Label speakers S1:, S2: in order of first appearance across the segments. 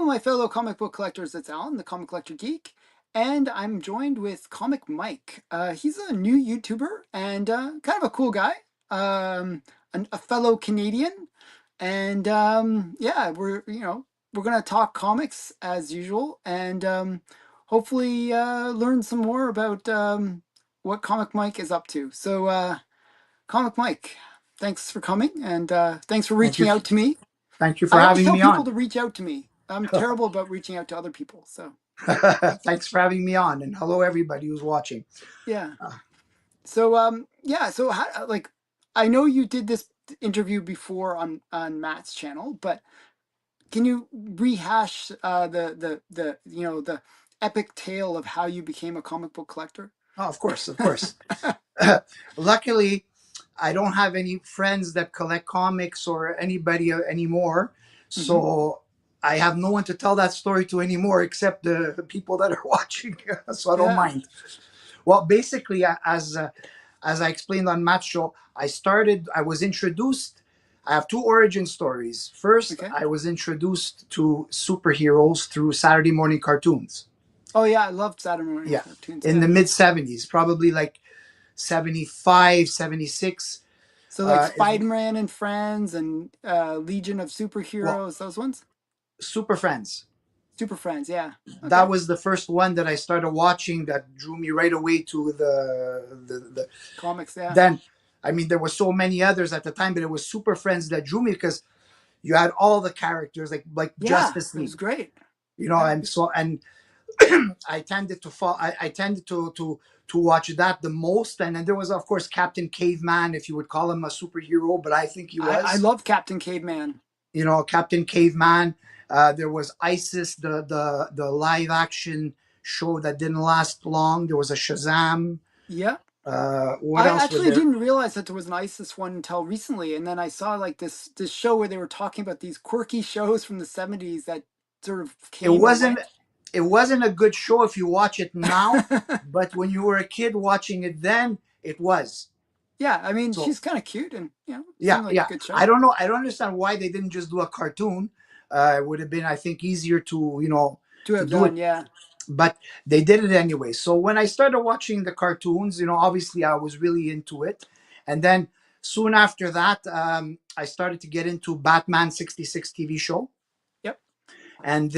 S1: Hello, my fellow comic book collectors. It's Alan, the Comic Collector Geek, and I'm joined with Comic Mike. He's a new YouTuber and kind of a cool guy, a fellow Canadian, and yeah, we're gonna talk comics as usual, and hopefully learn some more about what Comic Mike is up to. So, Comic Mike, thanks for coming, and thanks for
S2: Thank you.
S1: reaching out to me.
S2: Thank you for
S1: I always
S2: having
S1: tell
S2: me
S1: people
S2: on.
S1: to reach out to me. I'm terrible about reaching out to other people. So
S2: Thanks for having me on, and hello everybody who's watching.
S1: yeah.
S2: Uh,
S1: So yeah. So how, like, I know you did this interview before on Matt's channel, but can you rehash the the epic tale of how you became a comic book collector?
S2: oh, of course, of course. Luckily, I don't have any friends that collect comics or anybody anymore,
S1: Hmm.
S2: so I have no one to tell that story to anymore except the people that are watching. So I don't
S1: Yeah.
S2: mind. Well, basically, as I explained on Matt's show, I was introduced. I have two origin stories. First,
S1: Okay.
S2: I was introduced to superheroes through Saturday morning cartoons.
S1: Oh yeah, I loved Saturday morning
S2: Yeah.
S1: cartoons.
S2: In
S1: Yeah.
S2: the mid 70s, probably like 75, 76.
S1: So like
S2: Is
S1: Spider-Man and Friends and Legion of
S2: well,
S1: Superheroes, those ones.
S2: Super Friends.
S1: Super Friends. Yeah.
S2: That
S1: Okay.
S2: was the first one that I started watching that drew me right away to the
S1: Comics. Yeah.
S2: then I mean there were so many others at the time, but it was Super Friends that drew me because you had all the characters like
S1: Yeah,
S2: Justice
S1: it was
S2: League,
S1: great. Yeah.
S2: and so and I tended to fall. I tended to watch that the most, and then there was of course Captain Caveman, if you would call him a superhero, but I think he
S1: I
S2: was.
S1: love Captain Caveman.
S2: Captain Caveman. There was ISIS, the live action show that didn't last long. There was a Shazam.
S1: Yeah.
S2: What
S1: I
S2: else was
S1: actually
S2: there?
S1: didn't realize that there was an ISIS one until recently, and then I saw like this show where they were talking about these quirky shows from the 70s that sort of
S2: It
S1: came and
S2: wasn't.
S1: went.
S2: It wasn't a good show if you watch it now, but when you were a kid watching it then, it was.
S1: Yeah, I mean,
S2: So
S1: she's kind of cute and it
S2: yeah,
S1: seemed like a
S2: yeah.
S1: good
S2: I
S1: show.
S2: don't know. I don't understand why they didn't just do a cartoon. It would have been, I think, easier to
S1: To
S2: to
S1: have
S2: do it,
S1: done, yeah.
S2: but they did it anyway. So when I started watching the cartoons, obviously I was really into it, and then soon after that, I started to get into Batman '66 TV show,
S1: Yep.
S2: and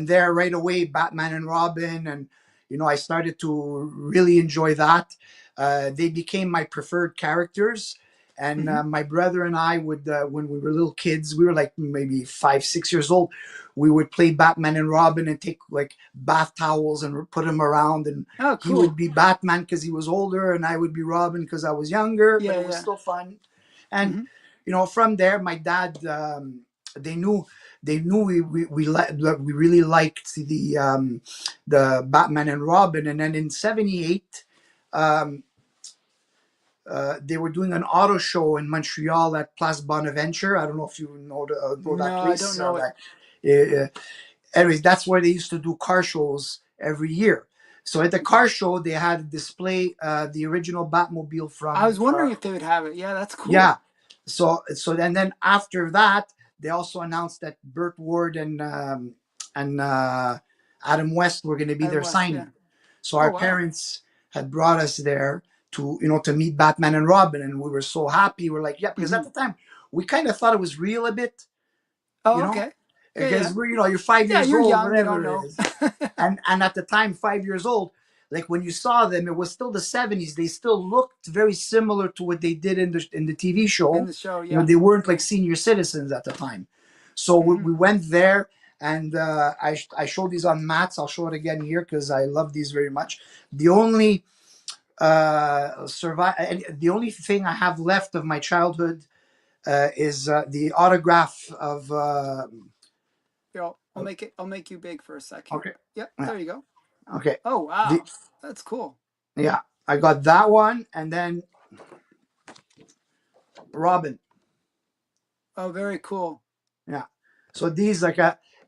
S2: there right away Batman and Robin, and I started to really enjoy that. They became my preferred characters, and
S1: Hmm.
S2: my brother and I would, when we were little kids, we were like maybe 5, 6 years old, we would play Batman and Robin and take like bath towels and put them around, and
S1: Oh,
S2: he would
S1: cool.
S2: be Batman because he was older, and I would be Robin because I was younger, but
S1: Yeah,
S2: it was
S1: yeah.
S2: still fun. And
S1: Hmm.
S2: from there my dad, they knew we really liked the Batman and Robin. And then in '78, um, they were doing an auto show in Montreal at Place Bonaventure. I don't know if you know that
S1: No, I
S2: place.
S1: don't know it.
S2: Anyways, that's where they used to do car shows every year. So at the
S1: Okay.
S2: car show, they had a display, the original Batmobile
S1: I
S2: from
S1: was wondering if they would have it. Yeah, that's
S2: yeah.
S1: cool.
S2: So and then after that, they also announced that Burt Ward and Adam West were going to be
S1: Adam
S2: there
S1: West, yeah.
S2: signing. So
S1: Oh,
S2: our
S1: wow.
S2: parents had brought us there to meet Batman and Robin, and we were so happy. We're like, yeah, because
S1: Hmm.
S2: at the time we kind of thought it was real a bit, you
S1: Oh,
S2: know,
S1: okay. Yeah, yeah.
S2: because you're 5 years
S1: You're
S2: old,
S1: young. You don't
S2: whatever it
S1: know.
S2: is, and at the time 5 years old, like when you saw them, it was still the '70s. They still looked very similar to what they did in the TV
S1: In
S2: show.
S1: the show, yeah.
S2: They weren't like senior citizens at the time. So
S1: Hmm.
S2: we went there, and I showed these on mats. I'll show it again here because I love these very much. The only the only thing I have left of my childhood is the autograph of
S1: Here, I'll make it. I'll make you big for a sec here.
S2: okay.
S1: Yep.
S2: Yeah.
S1: There you go.
S2: Okay.
S1: Oh,
S2: The
S1: wow. That's cool.
S2: Yeah, I got that one, and then Robin.
S1: Oh, very cool.
S2: Yeah. So these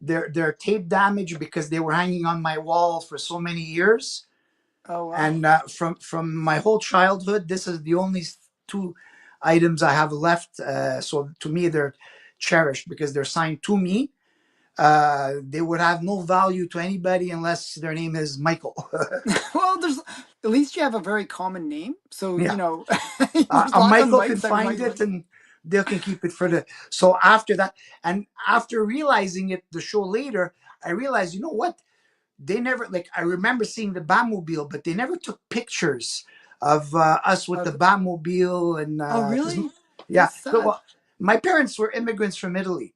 S2: they're tape damage because they were hanging on my wall for so many years,
S1: Oh, wow.
S2: and from my whole childhood, this is the only two items I have left. So to me, they're cherished because they're signed to me. they would have no value to anybody unless their name is Michael.
S1: Well, there's at least you have a very common name, so
S2: Yeah.
S1: there's lots of
S2: Michael can
S1: mics that
S2: find
S1: might
S2: it
S1: like.
S2: and they can keep it for the. So after that, and after realizing it, the show later, I realized, you know what? They never, like, I remember seeing the Batmobile, but they never took pictures of us with the
S1: Of
S2: Batmobile. And
S1: oh,
S2: because,
S1: really?
S2: yeah,
S1: That's
S2: but,
S1: sad.
S2: well, my parents were immigrants from Italy.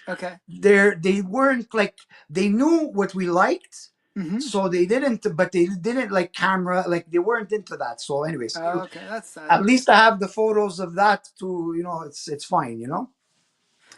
S1: Okay.
S2: They weren't like, they knew what we liked,
S1: Mm-hmm.
S2: so they didn't, but they didn't like camera, like they weren't into that. So anyways,
S1: Okay, that's sad.
S2: at least I have the photos of that to, it's fine,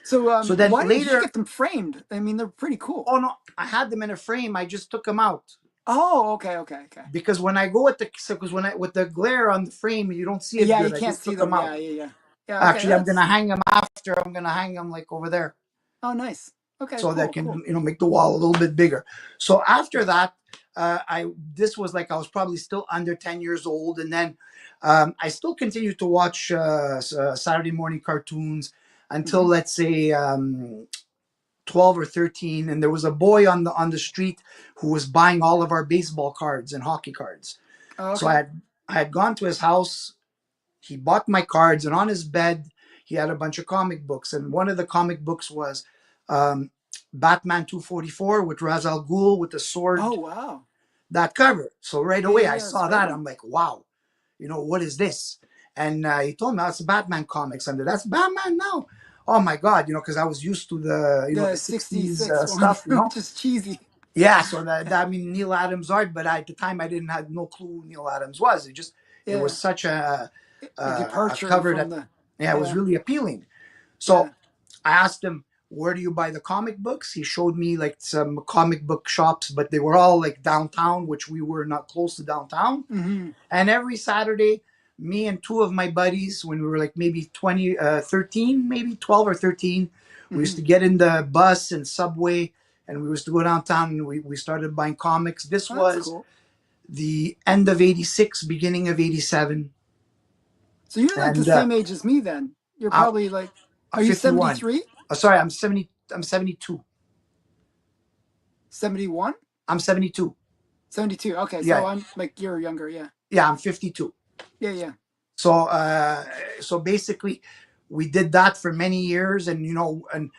S1: So,
S2: so then
S1: why didn't you
S2: later,
S1: get them framed? I mean, they're pretty cool.
S2: oh no, I had them in a frame, I just took them out.
S1: Oh, okay, okay, okay.
S2: Because when I go with the, because when I, with the glare on the frame, you don't see it
S1: Yeah,
S2: good.
S1: you
S2: I
S1: can't
S2: just
S1: see
S2: took them
S1: them.
S2: out.
S1: Yeah, yeah, yeah. Yeah, okay,
S2: Actually, I'm
S1: that's
S2: gonna hang them after. I'm gonna hang them like over there,
S1: oh nice. Okay,
S2: so that I
S1: cool,
S2: can,
S1: cool.
S2: make the wall a little bit bigger. So after that, I this was like, I was probably still under 10 years old, and then I still continued to watch Saturday morning cartoons until,
S1: Mm-hmm.
S2: let's say, 12 or 13, and there was a boy on the street who was buying all of our baseball cards and hockey cards.
S1: Oh,
S2: So
S1: okay.
S2: I had gone to his house. He bought my cards, and on his bed he had a bunch of comic books, and one of the comic books was um, Batman 244 with Ra's al Ghul with the
S1: Oh,
S2: sword,
S1: wow.
S2: that cover. So right
S1: Yeah, yeah,
S2: away I
S1: yeah. It's a
S2: saw
S1: great
S2: that.
S1: one.
S2: I'm like, wow, what is this? And he told me that's Batman comics under. That's Batman now. Oh my God, because I was used to the the
S1: The
S2: 60s
S1: 66 one,
S2: stuff.
S1: which is cheesy.
S2: Yeah, so that, I mean, Neil Adams art, but at the time I didn't have no clue who Neil Adams was. It was
S1: Yeah,
S2: such
S1: a
S2: a
S1: departure
S2: cover
S1: from
S2: that,
S1: the.
S2: yeah, it was
S1: Yeah,
S2: really appealing.
S1: yeah.
S2: So I asked him, where do you buy the comic books? He showed me like some comic book shops, but they were all like downtown, which we were not close to downtown.
S1: Mm-hmm.
S2: And every Saturday, me and two of my buddies, when we were like maybe 20, 13, maybe 12 or 13, we used
S1: Mm-hmm.
S2: to get in the bus and subway, and we used to go downtown, and we started buying comics. This
S1: Oh, that's
S2: was
S1: cool.
S2: the end of 86, beginning of 87.
S1: So you're like the
S2: And
S1: same age as me then. You're
S2: I,
S1: probably like,
S2: I'm
S1: are you
S2: 51.
S1: 73?
S2: Sorry, I'm 72.
S1: 71?
S2: I'm 72.
S1: 72. Okay, so
S2: Yeah.
S1: I'm like you're younger. Yeah.
S2: Yeah, I'm 52.
S1: Yeah, yeah.
S2: So so basically we did that for many years, and and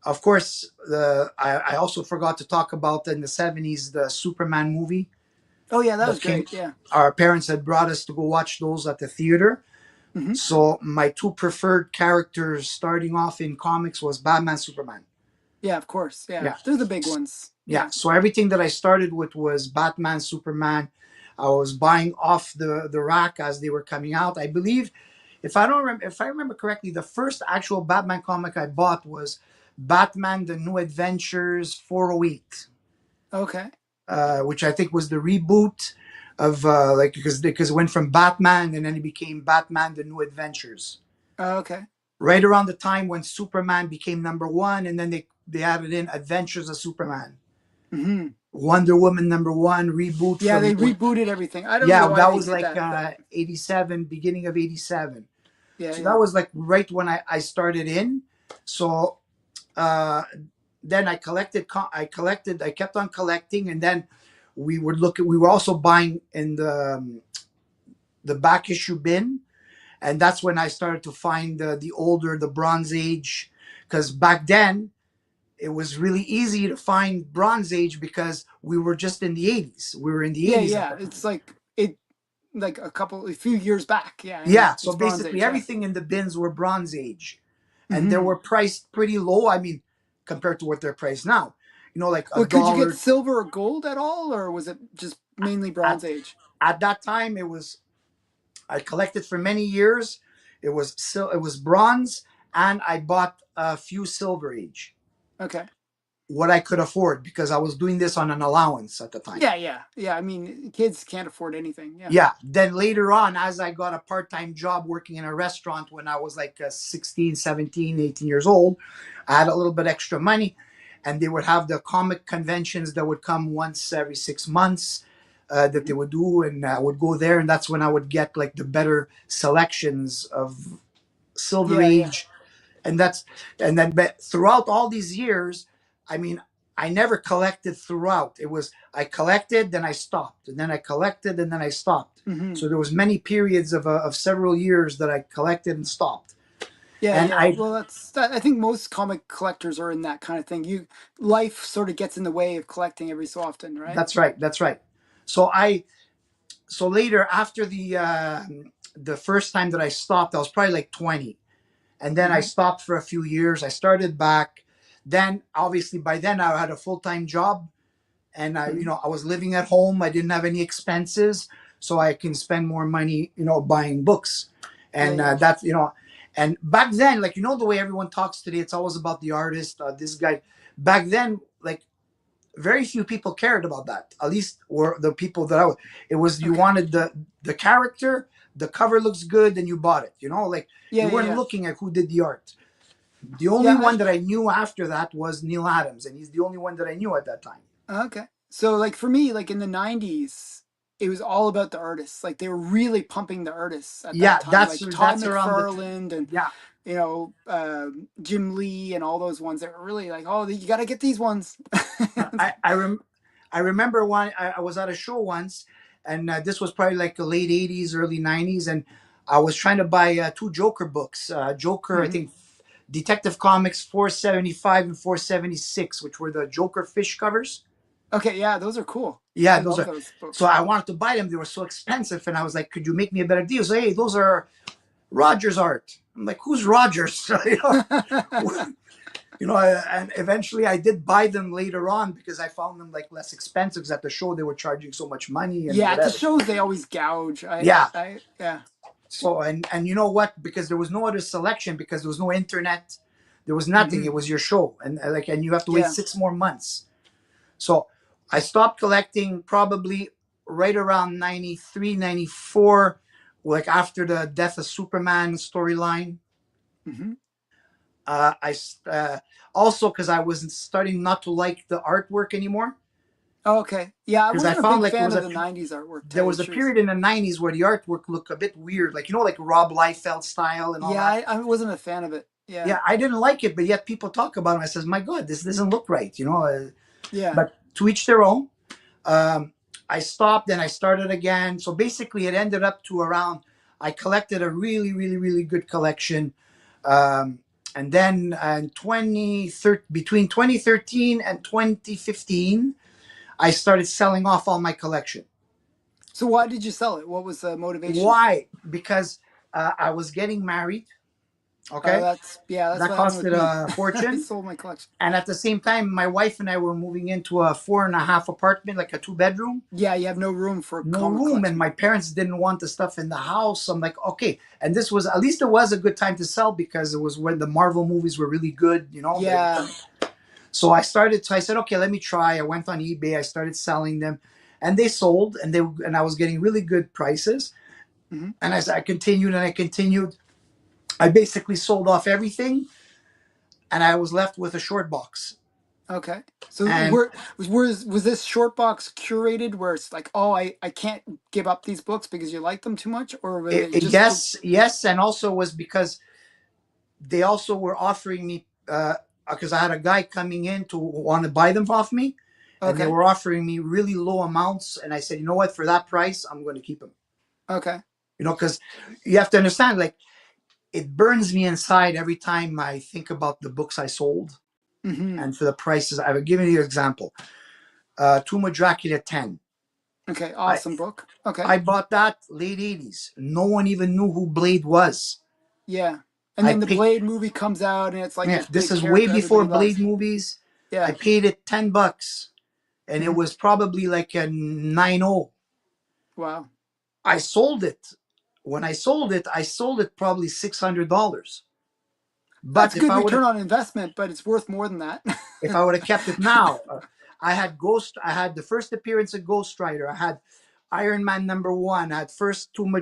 S2: of course I also forgot to talk about in the 70s the Superman movie
S1: Oh, yeah, that was
S2: that came.
S1: great. Yeah.
S2: Our parents had brought us to go watch those at the theater.
S1: Mm-hmm.
S2: So my two preferred characters starting off in comics was Batman, Superman.
S1: Yeah, of course. Yeah.
S2: Yeah.
S1: They're the big ones.
S2: Yeah,
S1: Yeah.
S2: so everything that I started with was Batman, Superman. I was buying off the rack as they were coming out. I believe, if I remember correctly, the first actual Batman comic I bought was Batman: The New Adventures 408,
S1: Okay.
S2: which I think was the reboot of like, because it went from Batman and then it became Batman: The New Adventures.
S1: Okay.
S2: Right around the time when Superman became number one, and then they added in Adventures of Superman.
S1: Mm-hmm.
S2: Wonder Woman number one reboot
S1: Yeah,
S2: from,
S1: they rebooted everything. I don't know
S2: yeah,
S1: why
S2: that
S1: they
S2: was
S1: did
S2: like
S1: that, but
S2: 87, beginning of 87.
S1: yeah,
S2: So
S1: yeah.
S2: that was like right when I started in. So uh, then I kept on collecting, and then we were also buying in the back issue bin, and that's when I started to find the Bronze Age, because back then it was really easy to find Bronze Age because we were just in the 80s. We were in the
S1: Yeah,
S2: 80s at
S1: yeah.
S2: the
S1: It's
S2: time.
S1: like it like a few years back. Yeah, and
S2: Yeah, so
S1: it's Bronze
S2: basically
S1: Age. Yeah.
S2: everything in the bins were Bronze Age, and they
S1: Mm-hmm.
S2: were priced pretty low. I mean, compared to what they're priced now, like a
S1: Well, could you get
S2: dollar.
S1: silver or gold at all, or was it just mainly
S2: At
S1: Bronze Age?
S2: at that time, it was, I collected for many years. It was bronze, and I bought a few Silver Age,
S1: Okay.
S2: what I could afford, because I was doing this on an allowance at the time.
S1: Yeah, yeah, yeah. I mean, kids can't afford anything. Yeah.
S2: Yeah. Then later on, as I got a part-time job working in a restaurant when I was like 16, 17, 18 years old, I had a little bit extra money, and they would have the comic conventions that would come once every 6 months, that
S1: Mm-hmm.
S2: they would do, and I would go there, and that's when I would get like the better selections of Silver
S1: Yeah, yeah.
S2: Age. And that's, and then, but throughout all these years, I mean, I never collected throughout. It was I collected, then I stopped, and then I collected, and then I stopped.
S1: Hmm.
S2: So there was many periods of several years that I collected and stopped.
S1: Yeah,
S2: And
S1: yeah.
S2: I
S1: Well, I think most comic collectors are in that kind of thing. Life sort of gets in the way of collecting every so often, right?
S2: That's right, that's right. So I so later after the first time that I stopped, I was probably like 20, and then I
S1: Hmm.
S2: stopped for a few years. I started back. Then obviously by then I had a full time job, and
S1: Hmm.
S2: I was living at home. I didn't have any expenses, so I can spend more money, buying books,
S1: Yeah,
S2: and
S1: yeah.
S2: that's And back then, like the way everyone talks today, it's always about the artist, this guy. Back then, like very few people cared about that. At least were the people that I was. It was you
S1: Okay.
S2: wanted the character, the cover looks good, and you bought it. Like
S1: Yeah,
S2: you
S1: yeah,
S2: weren't
S1: yeah.
S2: looking at who did the art. The only
S1: Yeah,
S2: one that I knew after that was Neil Adams, and he's the only one that I knew at that time.
S1: okay. So like for me, like in the 90s, it was all about the artists. Like they were really pumping the artists at that
S2: Yeah,
S1: time.
S2: that's
S1: Like Todd
S2: that's around the
S1: McFarlane and
S2: yeah.
S1: Jim Lee and all those ones that were really like, oh, you got to get these ones.
S2: I I, rem- I remember one. I was at a show once, and this was probably like the late '80s, early '90s, and I was trying to buy two Joker books. Joker, I
S1: Hmm.
S2: think, Detective Comics 475 and 476, which were the Joker fish covers.
S1: Okay, yeah, those are cool.
S2: Yeah,
S1: I
S2: those
S1: love
S2: are.
S1: those
S2: So
S1: books.
S2: I wanted to buy them. They were so expensive, and I was like, "Could you make me a better deal?" So hey, those are Rogers art. I'm like, "Who's Rogers?" And eventually I did buy them later on because I found them like less expensive because at the show they were charging so much money and
S1: Yeah, at the
S2: whatever.
S1: shows they always gouge.
S2: Yeah.
S1: Yeah.
S2: So and you know what? Because there was no other selection because there was no internet, there was nothing.
S1: Hmm.
S2: It was your show, and and you have to wait
S1: Yeah.
S2: 6 more months. So I stopped collecting probably right around 93, 94, like after the death of Superman storyline.
S1: Hmm.
S2: I also because I was starting not to like the artwork anymore
S1: Oh, okay. Yeah, I
S2: because I
S1: wasn't a
S2: found
S1: big
S2: like
S1: fan of the 90s artwork, to
S2: there
S1: tell you the
S2: was a
S1: truth.
S2: period in the '90s where the artwork looked a bit weird, like like Rob Liefeld style and all
S1: Yeah,
S2: that.
S1: I wasn't a fan of it. Yeah.
S2: Yeah, I didn't like it, but yet people talk about it. I says, my God, this doesn't look right.
S1: Yeah.
S2: But to each their own. Um, I stopped and I started again. So basically, it ended up to around. I collected a really, really, really good collection. Um, and then between 2013 and 2015, I started selling off all my collection.
S1: So why did you sell it? What was the motivation?
S2: Why? Because I was getting married.
S1: Oh,
S2: Okay,
S1: that's
S2: that
S1: what happened
S2: costed
S1: with me.
S2: a
S1: I
S2: fortune.
S1: sold my collection.
S2: And at the same time, my wife and I were moving into a 4.5 apartment, like a 2 bedroom,
S1: Yeah, you have no room for a
S2: no
S1: comic
S2: room. And
S1: collection.
S2: my parents didn't want the stuff in the house. I'm like, okay. And this was, at least it was a good time to sell because it was when the Marvel movies were really good. They were
S1: Yeah.
S2: coming. So I said, okay, let me try. I went on eBay. I started selling them and they sold and I was getting really good prices.
S1: Hmm.
S2: And as I continued and I continued, I basically sold off everything and I was left with a short box.
S1: Okay. So
S2: And
S1: was this short box curated where it's like, oh, I can't give up these books because you like them too much, or was it just the
S2: yes, yes. And also was because they also were offering me, because I had a guy coming in to want to buy them off me. And they
S1: okay,
S2: were offering me really low amounts. And I said, you know what, for that price, I'm going to keep them.
S1: okay.
S2: Because you have to understand, like, it burns me inside every time I think about the books I sold
S1: Hmm.
S2: and for the prices. I will give you an example. Tomb of Dracula 10.
S1: Okay,
S2: I
S1: awesome book. Okay.
S2: I bought that late 80s. No one even knew who Blade was.
S1: Yeah. And
S2: I
S1: then the
S2: picked,
S1: Blade movie comes out and it's like
S2: yeah,
S1: this
S2: this
S1: big
S2: is way
S1: character
S2: before
S1: everybody
S2: Blade
S1: loves.
S2: movies. I
S1: Yeah.
S2: paid it $10 and it
S1: Hmm.
S2: was probably like a 9.0.
S1: Wow.
S2: I sold it. When I sold it probably $600.
S1: That's
S2: But
S1: good return on investment, but it's worth more than that.
S2: if I would have kept it now, I had the first appearance of Ghost Rider. I had Iron Man #1. I had first Tomb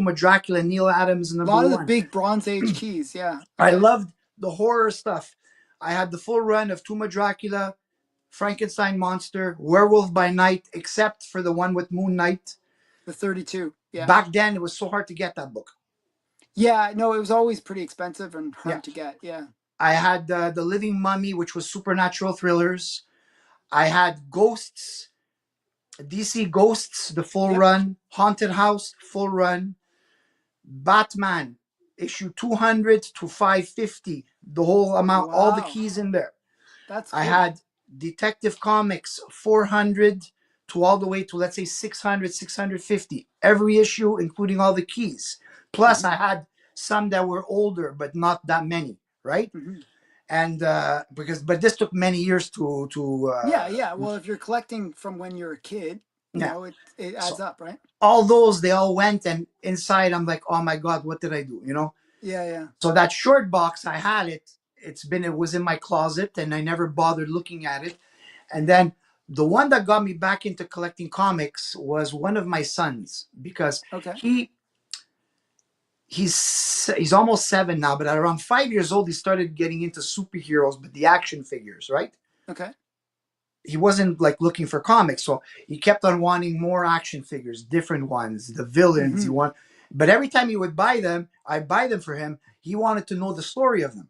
S2: of Dracula, Neil Adams
S1: A
S2: number
S1: lot of the
S2: one.
S1: big Bronze Age keys. Yeah.
S2: I
S1: Okay.
S2: loved the horror stuff. I had the full run of Tomb of Dracula, Frankenstein Monster, Werewolf by Night, except for the one with Moon Knight.
S1: The 32. Yeah.
S2: Back then, it was so hard to get that book.
S1: Yeah. No, it was always pretty expensive and
S2: Yeah.
S1: hard to get. Yeah.
S2: I had the Living Mummy, which was supernatural thrillers. I had Ghosts, DC Ghosts, the full
S1: Yep.
S2: run. Haunted House, full run. Batman, issue 200 to 550, the whole amount, all the
S1: Wow.
S2: keys in there.
S1: That's
S2: I
S1: cool.
S2: had Detective Comics 400 to all the way to, let's say, 600, 650. Every issue, including all the keys. Plus,
S1: Hmm.
S2: I had some that were older, but not that many, right?
S1: Hmm.
S2: And but this took many years to
S1: Yeah, yeah. Well, if you're collecting from when you're a kid,
S2: yeah.
S1: it adds
S2: So
S1: up, right?
S2: all those, they all went, and inside I'm like, oh my god, what did I do?
S1: Yeah, yeah.
S2: So that short box, I had it. It was in my closet, and I never bothered looking at it. And then the one that got me back into collecting comics was one of my sons, because
S1: Okay.
S2: he he's almost 7 now, but at around 5 years old, he started getting into superheroes, but the action figures, right?
S1: Okay.
S2: He wasn't like looking for comics, so he kept on wanting more action figures, different ones, the villains.
S1: Hmm.
S2: But every time he would buy them, I buy them for him. He wanted to know the story of them.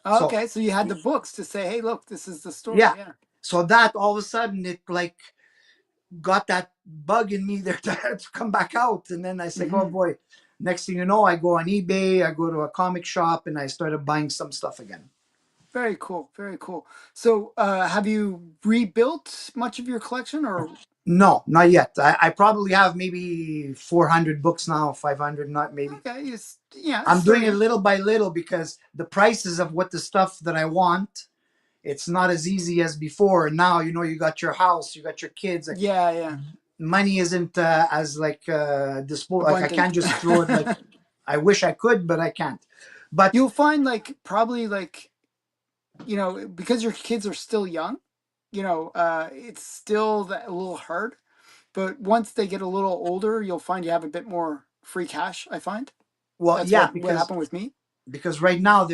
S2: So
S1: Okay. So you had the books to say, "Hey, look, this is the
S2: yeah,
S1: story." Yeah.
S2: so that all of a sudden it like got that bug in me there to come back out, and then I said, oh
S1: Hmm.
S2: boy. Next thing you know, I go on eBay, I go to a comic shop, and I started buying some stuff again.
S1: Very cool. Very cool. So, have you rebuilt much of your collection, or
S2: No, not yet. I probably have maybe 400 books now, 500, not maybe.
S1: okay, it's yeah, it's
S2: I'm doing it
S1: starting.
S2: little by little because the prices of what the stuff that I want, it's not as easy as before. And now, you got your house, you got your kids. Like,
S1: Yeah, yeah,
S2: money isn't as like like I can't
S1: abundant.
S2: just throw it. Like, I wish I could, but I can't. But
S1: You'll find like probably like because your kids are still young, it's still a little hard. But once they get a little older, you'll find you have a bit more free cash. I find
S2: well,
S1: that's
S2: yeah,
S1: what happened with me.
S2: because right now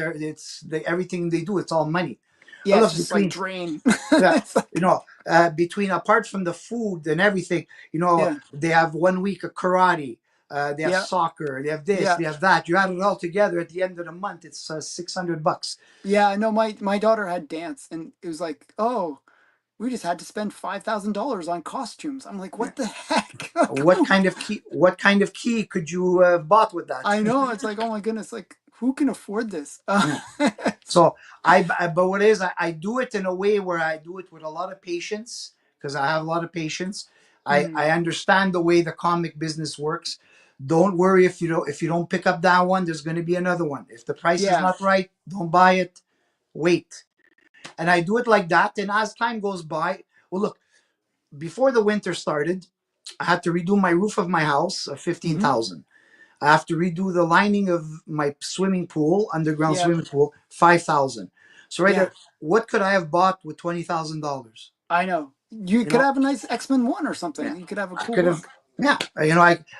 S2: everything they do, it's all money.
S1: Yeah, it's
S2: Look,
S1: just like
S2: between
S1: drain.
S2: yeah,
S1: It's like
S2: between apart from the food and everything,
S1: yeah,
S2: they have one week of karate, they have
S1: yeah,
S2: soccer, they have this,
S1: yeah.
S2: they have that. You add it all together at the end of the month, it's $600.
S1: Yeah, I know my daughter had dance and it was like, oh, we just had to spend $5,000 on costumes. I'm like,
S2: Yeah.
S1: what the heck? Like, who?
S2: What kind of key could you have bought with that?
S1: I know. It's like, oh my goodness, like who can afford this?
S2: Yeah. So but what is, I do it in a way where I do it with a lot of patience, because I have a lot of patience. I
S1: Mhm.
S2: understand the way the comic business works. Don't worry if you don't pick up that one. There's going to be another one. If the price is
S1: Yeah.
S2: not right, don't buy it. Wait. And I do it like that. And as time goes by, well, look, before the winter started, I had to redo my roof of my house of
S1: Hmm.
S2: 15,000. I have to redo the lining of my swimming pool, underground
S1: Yeah.
S2: swimming pool, 5,000. So right
S1: Yeah.
S2: there, what could I have bought with $20,000?
S1: I know. You
S2: You
S1: could
S2: know,
S1: have a nice X-Men one or
S2: yeah,
S1: something. You could have a
S2: I
S1: cool
S2: could have,
S1: book.
S2: yeah,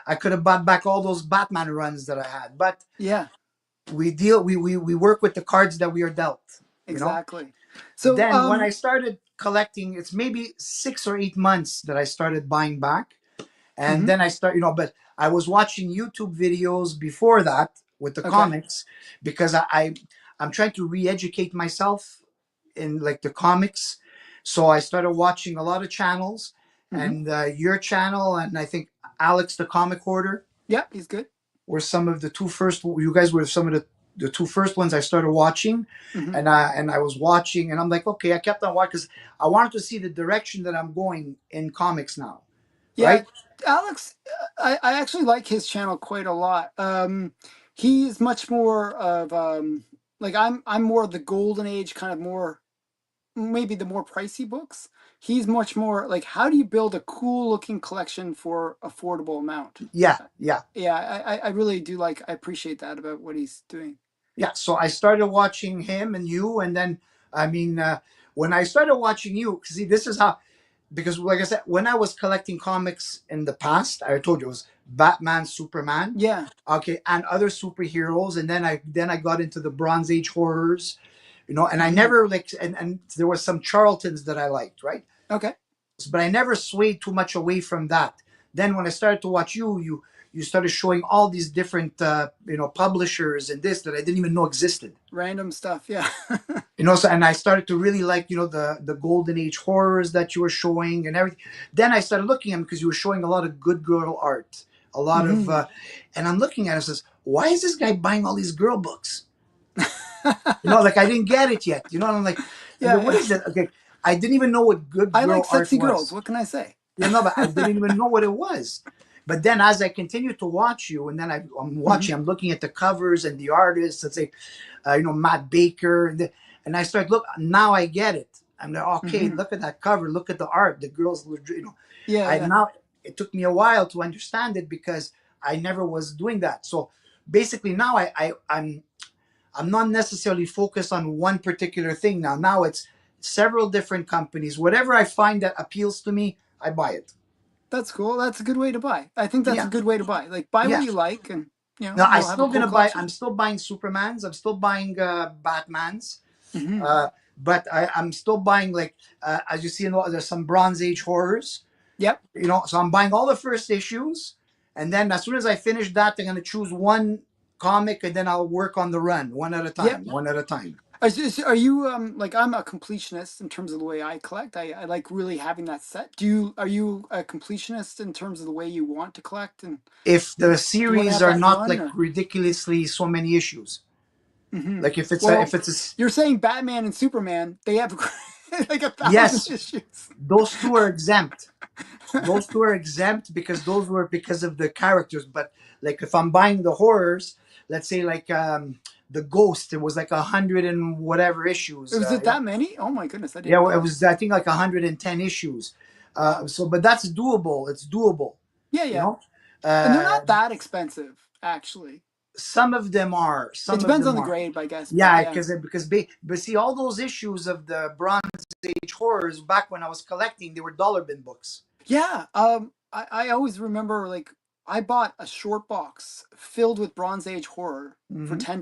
S2: I could have bought back all those Batman runs that I had. But
S1: Yeah,
S2: we work with the cards that we are dealt. You know.
S1: exactly. So,
S2: Then when I started collecting, it's maybe 6 or 8 months that I started buying back. And
S1: mhm,
S2: then I start, but I was watching YouTube videos before that with the
S1: okay.
S2: comics, because I'm trying to re-educate myself in like the comics. So I started watching a lot of channels,
S1: Hmm.
S2: and your channel, and I think Alex the Comic Hoarder
S1: Yeah, he's good.
S2: were some of the two first. You guys were some of the two first ones I started watching,
S1: Hmm.
S2: and I was watching, and I'm like, okay, I kept on watching because I wanted to see the direction that I'm going in comics now,
S1: Yeah,
S2: right?
S1: Alex, I actually like his channel quite a lot. He's much more of like I'm more of the golden age kind of more maybe the more pricey books. He's much more like how do you build a cool looking collection for affordable amount?
S2: Yeah, yeah.
S1: Yeah, I really do like I appreciate that about what he's doing.
S2: Yeah, so I started watching him and you, and then I mean, when I started watching you, see, this is how, because like I said, when I was collecting comics in the past, I told you it was Batman, Superman,
S1: Yeah.
S2: okay, and other superheroes, and then I got into the Bronze Age horrors, and I
S1: Hmm.
S2: never like, and there was some Charltons that I liked, right?
S1: Okay.
S2: But I never swayed too much away from that. Then when I started to watch you, you started showing all these different publishers and this that I didn't even know existed.
S1: Random stuff. Yeah.
S2: So and I started to really like the golden age horrors that you were showing and everything. Then I started looking at them because you were showing a lot of good girl art, a lot of,
S1: Hmm.
S2: and I'm looking at it and says, why is this guy buying all these girl books? Like I didn't get it yet. And I'm like,
S1: Yeah,
S2: what
S1: yeah.
S2: is it? Okay, I didn't even know what good
S1: I like
S2: girl art
S1: sexy girls.
S2: was.
S1: What can I say?
S2: But I didn't even know what it was. But then as I continued to watch you, and then I'm
S1: Hmm.
S2: watching, I'm looking at the covers and the artists. Let's say, Matt Baker, and I start look. Now I get it. I'm like, okay,
S1: Hmm.
S2: look at that cover, look at the art. The girls,
S1: Yeah,
S2: I
S1: yeah.
S2: now it took me a while to understand it because I never was doing that. So basically, now I'm not necessarily focused on one particular thing. Now it's several different companies. Whatever I find that appeals to me, I buy it.
S1: That's cool. That's a good way to buy. I think that's a
S2: Yeah,
S1: good way to buy. Like buy what
S2: yeah.
S1: you like, and
S2: Now I
S1: you'll have a
S2: still
S1: cool
S2: gonna buy.
S1: collection.
S2: I'm still buying Supermans. I'm still buying Batmans.
S1: Hmm.
S2: Uh, but I'm still buying like as you see, there's some Bronze Age horrors.
S1: Yep.
S2: So I'm buying all the first issues, and then as soon as I finish that, I'm gonna choose one comic, and then I'll work on the run one at a
S1: Yep.
S2: time, one at a time.
S1: Are you like I'm a completionist in terms of the way I collect. I like really having that set. Are you a completionist in terms of the way you want to collect, and
S2: If the
S1: do you want to
S2: series
S1: have
S2: are
S1: that
S2: not
S1: run
S2: like
S1: or?
S2: ridiculously so many issues,
S1: Hmm.
S2: like if
S1: Well,
S2: it's
S1: you're saying Batman and Superman, they have like 1,000
S2: yes,
S1: issues.
S2: those two are exempt. Those two are exempt because those were because of the characters. But like if I'm buying the horrors, let's say like the Ghost, it was like 100 and whatever issues.
S1: Was it that many? Oh my goodness, I
S2: Yeah,
S1: didn't
S2: it
S1: realize.
S2: was I think like 110 issues.
S1: Wow.
S2: But that's doable. It's doable.
S1: Yeah,
S2: You
S1: yeah.
S2: know,
S1: And they're
S2: uh,
S1: not that expensive, actually.
S2: some of them are.
S1: It
S2: Some of
S1: depends on
S2: them
S1: the
S2: are.
S1: grade, I guess, but
S2: Yeah,
S1: yeah.
S2: but see all those issues of the Bronze Age horrors back when I was collecting, they were dollar bin books.
S1: Yeah, I always remember like I bought a short box filled with Bronze Age horror for
S2: Hmm.
S1: $10.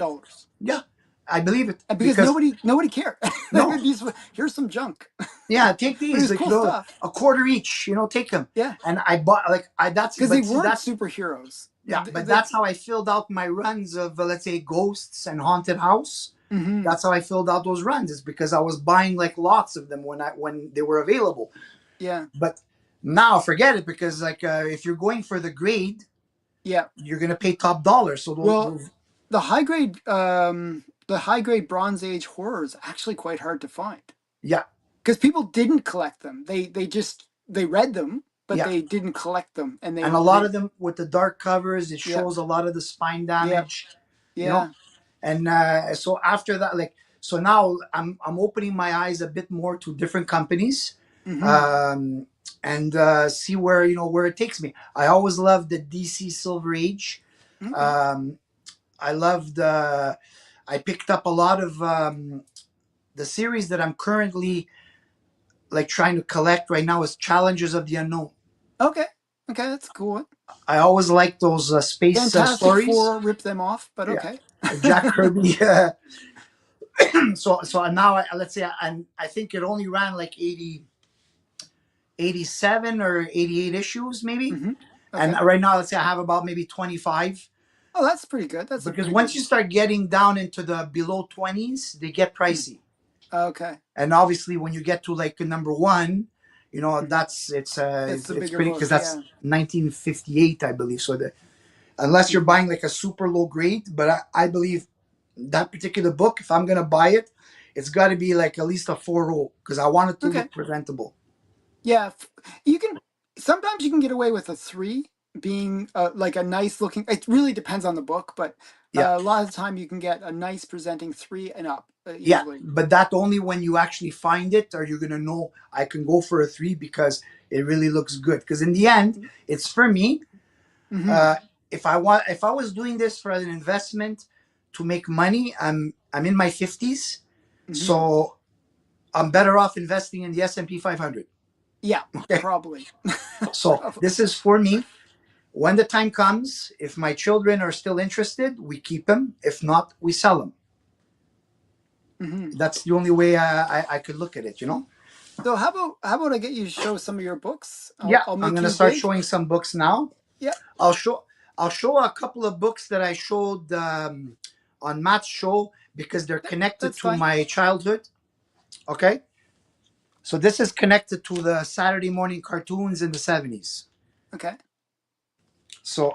S2: Yeah, I believe it
S1: And because
S2: because
S1: nobody cared.
S2: no,
S1: Here's some junk.
S2: yeah, take
S1: But it
S2: these
S1: was
S2: like
S1: cool stuff.
S2: a quarter each. Take them.
S1: Yeah.
S2: And I bought like I that's
S1: Because they
S2: but see
S1: weren't
S2: that's
S1: superheroes.
S2: yeah, but that's how I filled out my runs of let's say ghosts and haunted house.
S1: Hmm.
S2: That's how I filled out those runs. Is because I was buying like lots of them when they were available.
S1: Yeah.
S2: But now forget it because like if you're going for the grade,
S1: Yeah.
S2: you're gonna pay top dollar. So
S1: Well, the high grade Bronze Age horror is actually quite hard to find.
S2: yeah,
S1: Because people didn't collect them. They just they read them, but
S2: yeah,
S1: they didn't collect them, and
S2: and a lot of them with the dark covers, it
S1: yeah,
S2: shows a lot of the spine
S1: yeah,
S2: damage. You know,
S1: yeah.
S2: and so after that, like so now I'm opening my eyes a bit more to different companies.
S1: Hmm.
S2: Um, and see where where it takes me. I always loved the DC Silver Age.
S1: Okay.
S2: Um, I loved. I picked up a lot of the series that I'm currently like trying to collect right now is Challengers of the Unknown.
S1: Okay. Okay, that's a cool one.
S2: I always like those space
S1: Fantastic
S2: stories.
S1: Four ripped them off, but
S2: Yeah,
S1: okay.
S2: Jack Kirby. So now let's say I think it only ran like 87 or 88 issues maybe.
S1: Hmm.
S2: And
S1: Okay.
S2: right now let's say I have about maybe 25
S1: Oh, that's pretty good. That's a
S2: because
S1: pretty
S2: once
S1: good.
S2: you start getting down into the below 20s, they get
S1: Mm.
S2: pricey.
S1: Okay.
S2: And obviously when you get to like number one,
S1: Hmm.
S2: that's
S1: It's the
S2: it's
S1: bigger
S2: pretty because
S1: book.
S2: that's
S1: Yeah.
S2: 1958 I believe. So unless you're
S1: Hmm.
S2: buying like a super low grade, but I believe that particular book, if I'm gonna buy it, it's got to be like at least a 4.0 because I want it to
S1: Okay.
S2: look presentable.
S1: Yeah. You can sometimes you can get away with a three being like a nice looking. It really depends on the book, but
S2: Yeah,
S1: a lot of the time you can get a nice presenting three and up
S2: yeah,
S1: usually.
S2: but that only when you actually find it are you gonna know I can go for a 3 because it really looks good. Because in the end, it's for me.
S1: Hmm.
S2: Uh, if I was doing this for an investment to make money, I'm in my 50s,
S1: Hmm.
S2: so I'm better off investing in the S&P 500.
S1: Yeah,
S2: Okay,
S1: probably.
S2: so
S1: Probably.
S2: this is for me. When the time comes, if my children are still interested, we keep them. If not, we sell them.
S1: Hmm.
S2: That's the only way I could look at it.
S1: So how about I get you to show some of your books?
S2: Yeah,
S1: I'll
S2: I'm
S1: make
S2: gonna
S1: you
S2: start
S1: big.
S2: showing some books now.
S1: Yeah.
S2: I'll show. I'll show a couple of books that I showed on Matt's show because they're connected
S1: That's
S2: to
S1: fine.
S2: my childhood. Okay, so this is connected to the Saturday morning cartoons in the 70s.
S1: Okay.
S2: So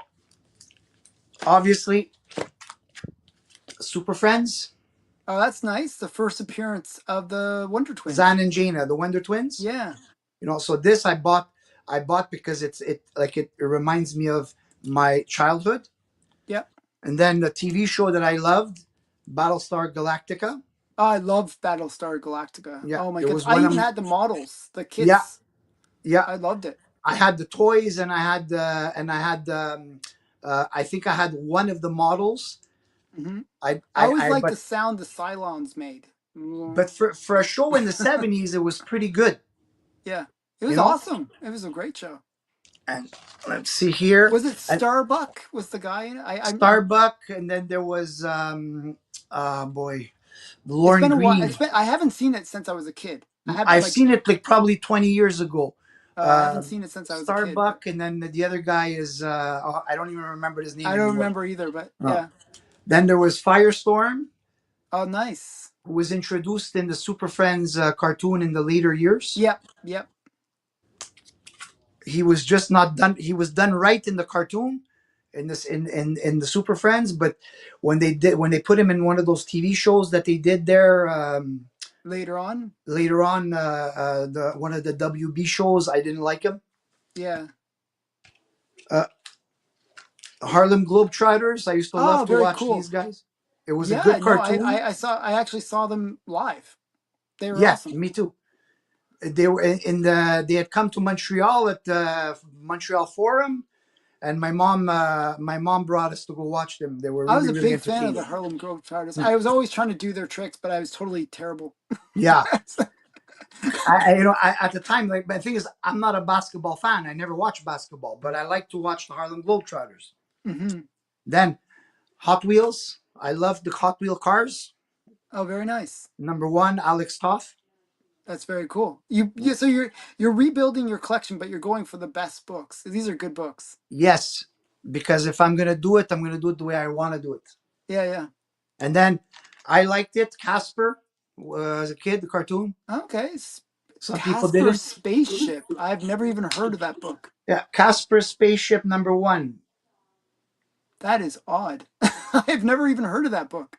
S2: obviously, Super Friends,
S1: Oh, that's nice. The first appearance of the Wonder
S2: Zan
S1: Twins.
S2: and Jaina, the Wonder Twins.
S1: Yeah.
S2: So this I bought because it reminds me of my childhood.
S1: Yep.
S2: And then the TV show that I loved, Battlestar Galactica.
S1: Oh, I love Battlestar Galactica.
S2: Yeah,
S1: Oh my
S2: it
S1: goodness.
S2: was
S1: I
S2: one of
S1: even had the models, the
S2: yeah,
S1: kits.
S2: yeah.
S1: I loved it.
S2: I had the toys and I had I think I had one of the models.
S1: Hmm.
S2: I
S1: I
S2: I,
S1: always
S2: I
S1: liked the
S2: but
S1: sound the Cylons made.
S2: but for a show in the 70s, it was pretty good,
S1: Yeah. It
S2: you
S1: was
S2: know.
S1: awesome. It was a great show.
S2: And let's see here,
S1: Was it
S2: and
S1: Starbuck was the guy in it? I'm
S2: Starbuck, and then there was boy,
S1: it's
S2: Lauren
S1: been a while.
S2: Green.
S1: I haven't seen it since I was a kid. I haven't
S2: I've
S1: like
S2: seen it like probably 20 years ago.
S1: I haven't
S2: Um
S1: seen it since I was a kid, but
S2: Starbuck, and then the other guy is I don't even remember his name
S1: I don't
S2: anymore.
S1: remember either, but
S2: No.
S1: yeah.
S2: Then there was Firestorm,
S1: Oh, nice.
S2: who was introduced in the Super Friends cartoon in the later years.
S1: Yep, yep.
S2: He was just not done. He was done right in the cartoon, in the Super Friends, but when they put him in one of those TV shows that they did there
S1: Later on.
S2: later on, the one of the WB shows, I didn't like him.
S1: Yeah.
S2: Uh, Harlem Globetrotters. I used to love
S1: Oh,
S2: to
S1: very
S2: watch these
S1: cool.
S2: guys. It was a
S1: Yeah,
S2: good
S1: no,
S2: cartoon.
S1: I actually saw them live. They were
S2: Yeah,
S1: awesome.
S2: me too. They were they had come to Montreal at the Montreal Forum, and my mom brought us to go watch them. They were
S1: I was
S2: really
S1: a
S2: really
S1: big fan of the
S2: entertaining.
S1: Harlem Globetrotters.
S2: Hmm.
S1: I was always trying to do their tricks, but I was totally terrible.
S2: Yeah, at the time, like, but the thing is, I'm not a basketball fan. I never watched basketball, but I like to watch the Harlem Globetrotters.
S1: Hmm.
S2: Then Hot Wheels. I love the Hot Wheel cars.
S1: Oh, very nice.
S2: Number one, Alex Toth.
S1: That's very cool. So you're rebuilding your collection, but you're going for the best books. These are good books.
S2: Yes, because if I'm gonna do it, I'm gonna do it the way I want to do it.
S1: Yeah, yeah.
S2: And then I liked it. Casper, as a kid, the cartoon.
S1: Okay.
S2: Some people
S1: Casper
S2: didn't.
S1: Spaceship. I've never even heard of that book.
S2: Yeah, Casper Spaceship number one.
S1: That is odd. I've never even heard of that book.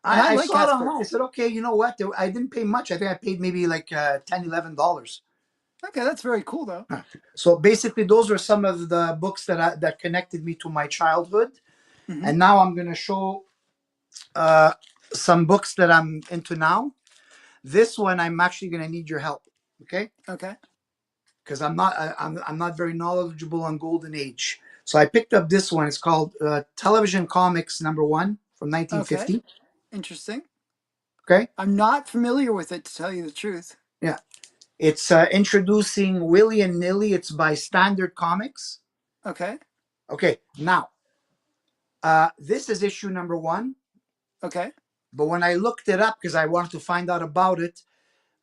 S1: And I
S2: I
S1: like
S2: saw it
S1: Casper.
S2: online. I said, okay, you know what? I didn't pay much. I think I paid maybe like $10, $11.
S1: Okay, that's very cool though.
S2: So basically, those are some of the books that connected me to my childhood.
S1: Hmm.
S2: And now I'm gonna show uh, some books that I'm into now. This one I'm actually gonna need your help, okay?
S1: Okay.
S2: Because I'm not very knowledgeable on Golden Age. So I picked up this one. It's called Television Comics number one from
S1: Okay.
S2: 1950.
S1: Interesting.
S2: Okay,
S1: I'm not familiar with it to tell you the truth.
S2: yeah, it's introducing Willie and Nilly. It's by Standard Comics.
S1: Okay.
S2: Okay, now this is issue number one.
S1: Okay.
S2: But when I looked it up because I wanted to find out about it,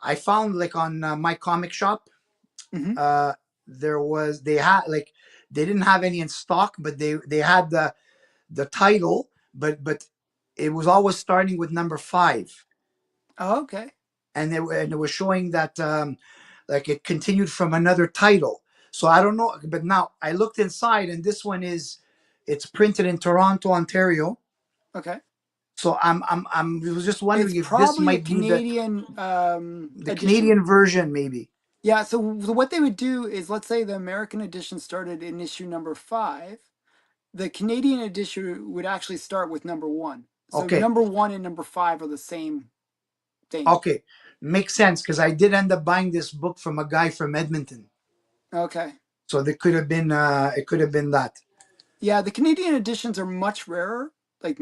S2: I found like on my comic shop,
S1: Hmm.
S2: uh, they had like they didn't have any in stock, but they had the title, but it was always starting with number five,
S1: Oh, okay.
S2: and it was showing that like it continued from another title. So I don't know, but now I looked inside, and this one it's printed in Toronto, Ontario.
S1: Okay.
S2: So I'm was just
S1: It's
S2: wondering if this
S1: probably a
S2: might be the
S1: Canadian
S2: the
S1: edition.
S2: Canadian version, maybe.
S1: Yeah, so what they would do is, let's say the American edition started in issue number 5. The Canadian edition would actually start with number 1. So
S2: Okay,
S1: number 1 and number 5 are the same thing.
S2: okay, makes sense because I did end up buying this book from a guy from Edmonton.
S1: Okay.
S2: So there could have been it could have been that.
S1: Yeah, the Canadian editions are much rarer, like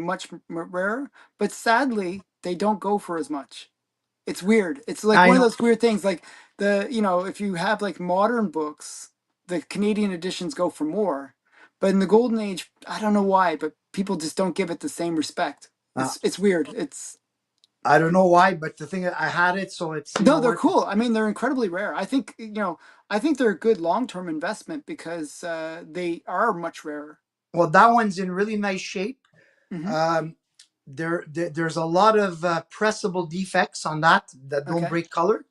S1: rarer, but sadly, they don't go for as much. It's weird. It's like
S2: I
S1: one of
S2: know.
S1: those weird things. Like if you have like modern books, the Canadian editions go for more. But in the golden age, I don't know why, but people just don't give it the same respect.
S2: Uh,
S1: It's weird.
S2: I don't know why, but the thing I had it, so it's
S1: No, they're
S2: what.
S1: cool. I mean, they're incredibly rare. I think they're a good long-term investment because they are much rarer.
S2: Well, that one's in really nice shape.
S1: Hmm.
S2: Um, there's a lot of pressable defects on that don't
S1: Okay.
S2: break color.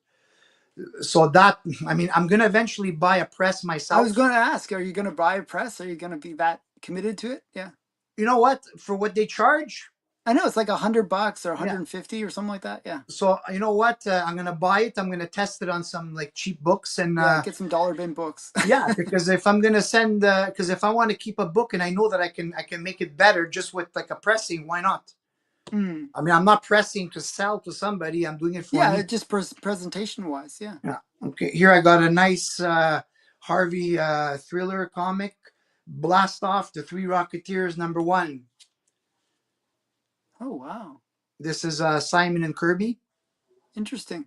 S2: So that, I mean, I'm gonna eventually buy a press
S1: I was
S2: myself.
S1: going to ask, are you going to buy a press? Are you going to be that committed to it? Yeah.
S2: You know what? For what they charge,
S1: I know it's like $100 or
S2: yeah.
S1: 150 or something like that. Yeah.
S2: So you know what? I'm gonna buy it. I'm gonna test it on some like cheap books, and
S1: Yeah. Get some dollar bin books.
S2: yeah, because if I'm gonna send, because if I want to keep a book and I know that I can make it better just with like a pressing, why not?
S1: Mm.
S2: I mean, I'm not pressing to sell to somebody. I'm doing it for
S1: Yeah.
S2: me.
S1: Just presentation wise. Yeah.
S2: Yeah. Okay. Here I got a nice Harvey thriller comic. Blast Off the Three Rocketeers #1.
S1: Oh, wow.
S2: This is Simon and Kirby.
S1: Interesting.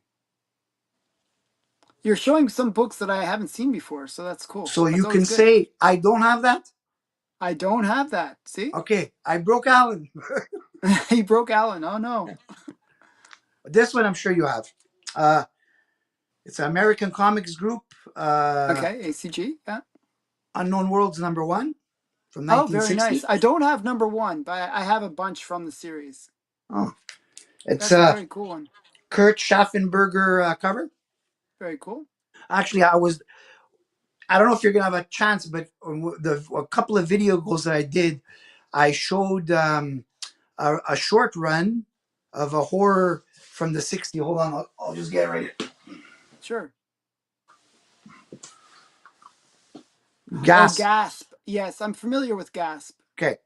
S1: You're showing some books that I haven't seen before. So that's cool.
S2: So
S1: That's
S2: you
S1: always
S2: can
S1: good.
S2: say I don't have that.
S1: I don't have that. See?
S2: Okay, I broke Alan.
S1: He broke Alan. Oh, no.
S2: This one I'm sure you have. Uh, it's an American Comics Group.
S1: Okay. ACG. Yeah.
S2: Unknown Worlds #1 from
S1: Oh, very nice.
S2: 1960.
S1: I don't have number one, but I have a bunch from the series.
S2: Oh, it's
S1: That's a very cool one.
S2: Kurt Schaffenberger cover.
S1: Very cool.
S2: Actually, I don't know if you're gonna have a chance, but a couple of videos that I did, I showed a short run of a horror from the '60s. Hold on, I'll just get it right here.
S1: Sure. Oh,
S2: Gasp.
S1: Gasp. Yes, I'm familiar with Gasp.
S2: Okay,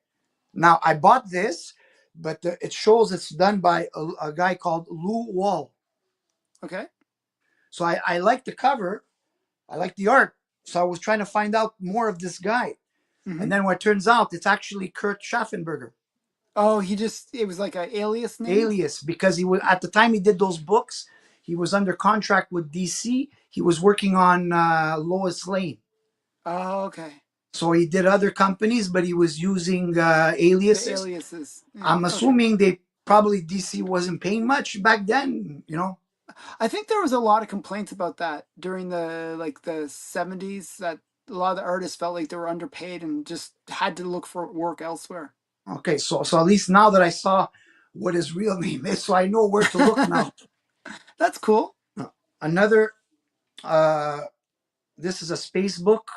S2: now I bought this, but it shows it's done by a guy called Lou Wall.
S1: Okay.
S2: So I like the cover, I like the art. So I was trying to find out more of this guy.
S1: Hmm.
S2: And then what turns out, it's actually Kurt Schaffenberger,
S1: Oh, it was like a alias name?
S2: alias, because he was at the time he did those books, he was under contract with DC. He was working on Lois Lane.
S1: Oh, okay.
S2: So he did other companies, but he was using
S1: The
S2: aliases.
S1: aliases. Yeah.
S2: I'm
S1: Okay.
S2: assuming they probably DC wasn't paying much back then, you know.
S1: I think there was a lot of complaints about that during the 70s that a lot of the artists felt like they were underpaid and just had to look for work elsewhere.
S2: Okay, so at least now that I saw what his real name is, so I know where to look now.
S1: That's cool.
S2: Another, uh, this is a space book,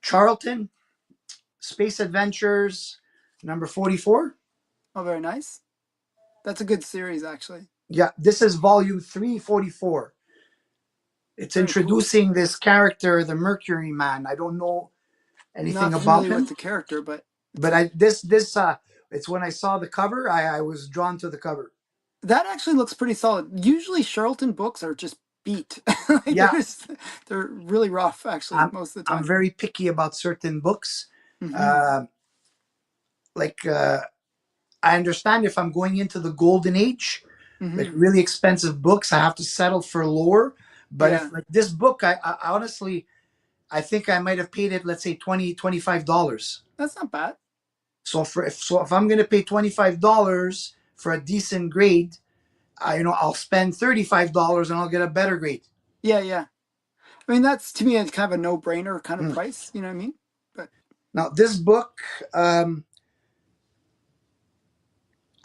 S2: Charlton Space Adventures #44.
S1: Oh, very nice. That's a good series, actually.
S2: Yeah, this is volume 344. It's
S1: Very cool.
S2: introducing this character, the Mercury Man. I don't know anything
S1: Not
S2: about
S1: familiar with
S2: him,
S1: the character, but it's
S2: but
S1: a
S2: it's when I saw the cover, I was drawn to the cover.
S1: that actually looks pretty solid. Usually Charlton books are just beat. Like
S2: Yeah,
S1: they're really rough actually
S2: I'm
S1: most of the
S2: I'm
S1: time.
S2: very picky about certain books.
S1: Hmm.
S2: Uh, like I understand if I'm going into the golden age, like
S1: Hmm.
S2: really expensive books, I have to settle for lower. But if
S1: Yeah,
S2: like this book, I honestly I think I might have paid it, let's say 20 $25.
S1: that's not bad.
S2: So if I'm gonna pay $25 for a decent grade, I'll spend $35 and I'll get a better grade.
S1: Yeah, yeah. I mean, that's to me it's kind of a no-brainer kind of
S2: Mm.
S1: price. You know what I mean? But
S2: Now this book, um,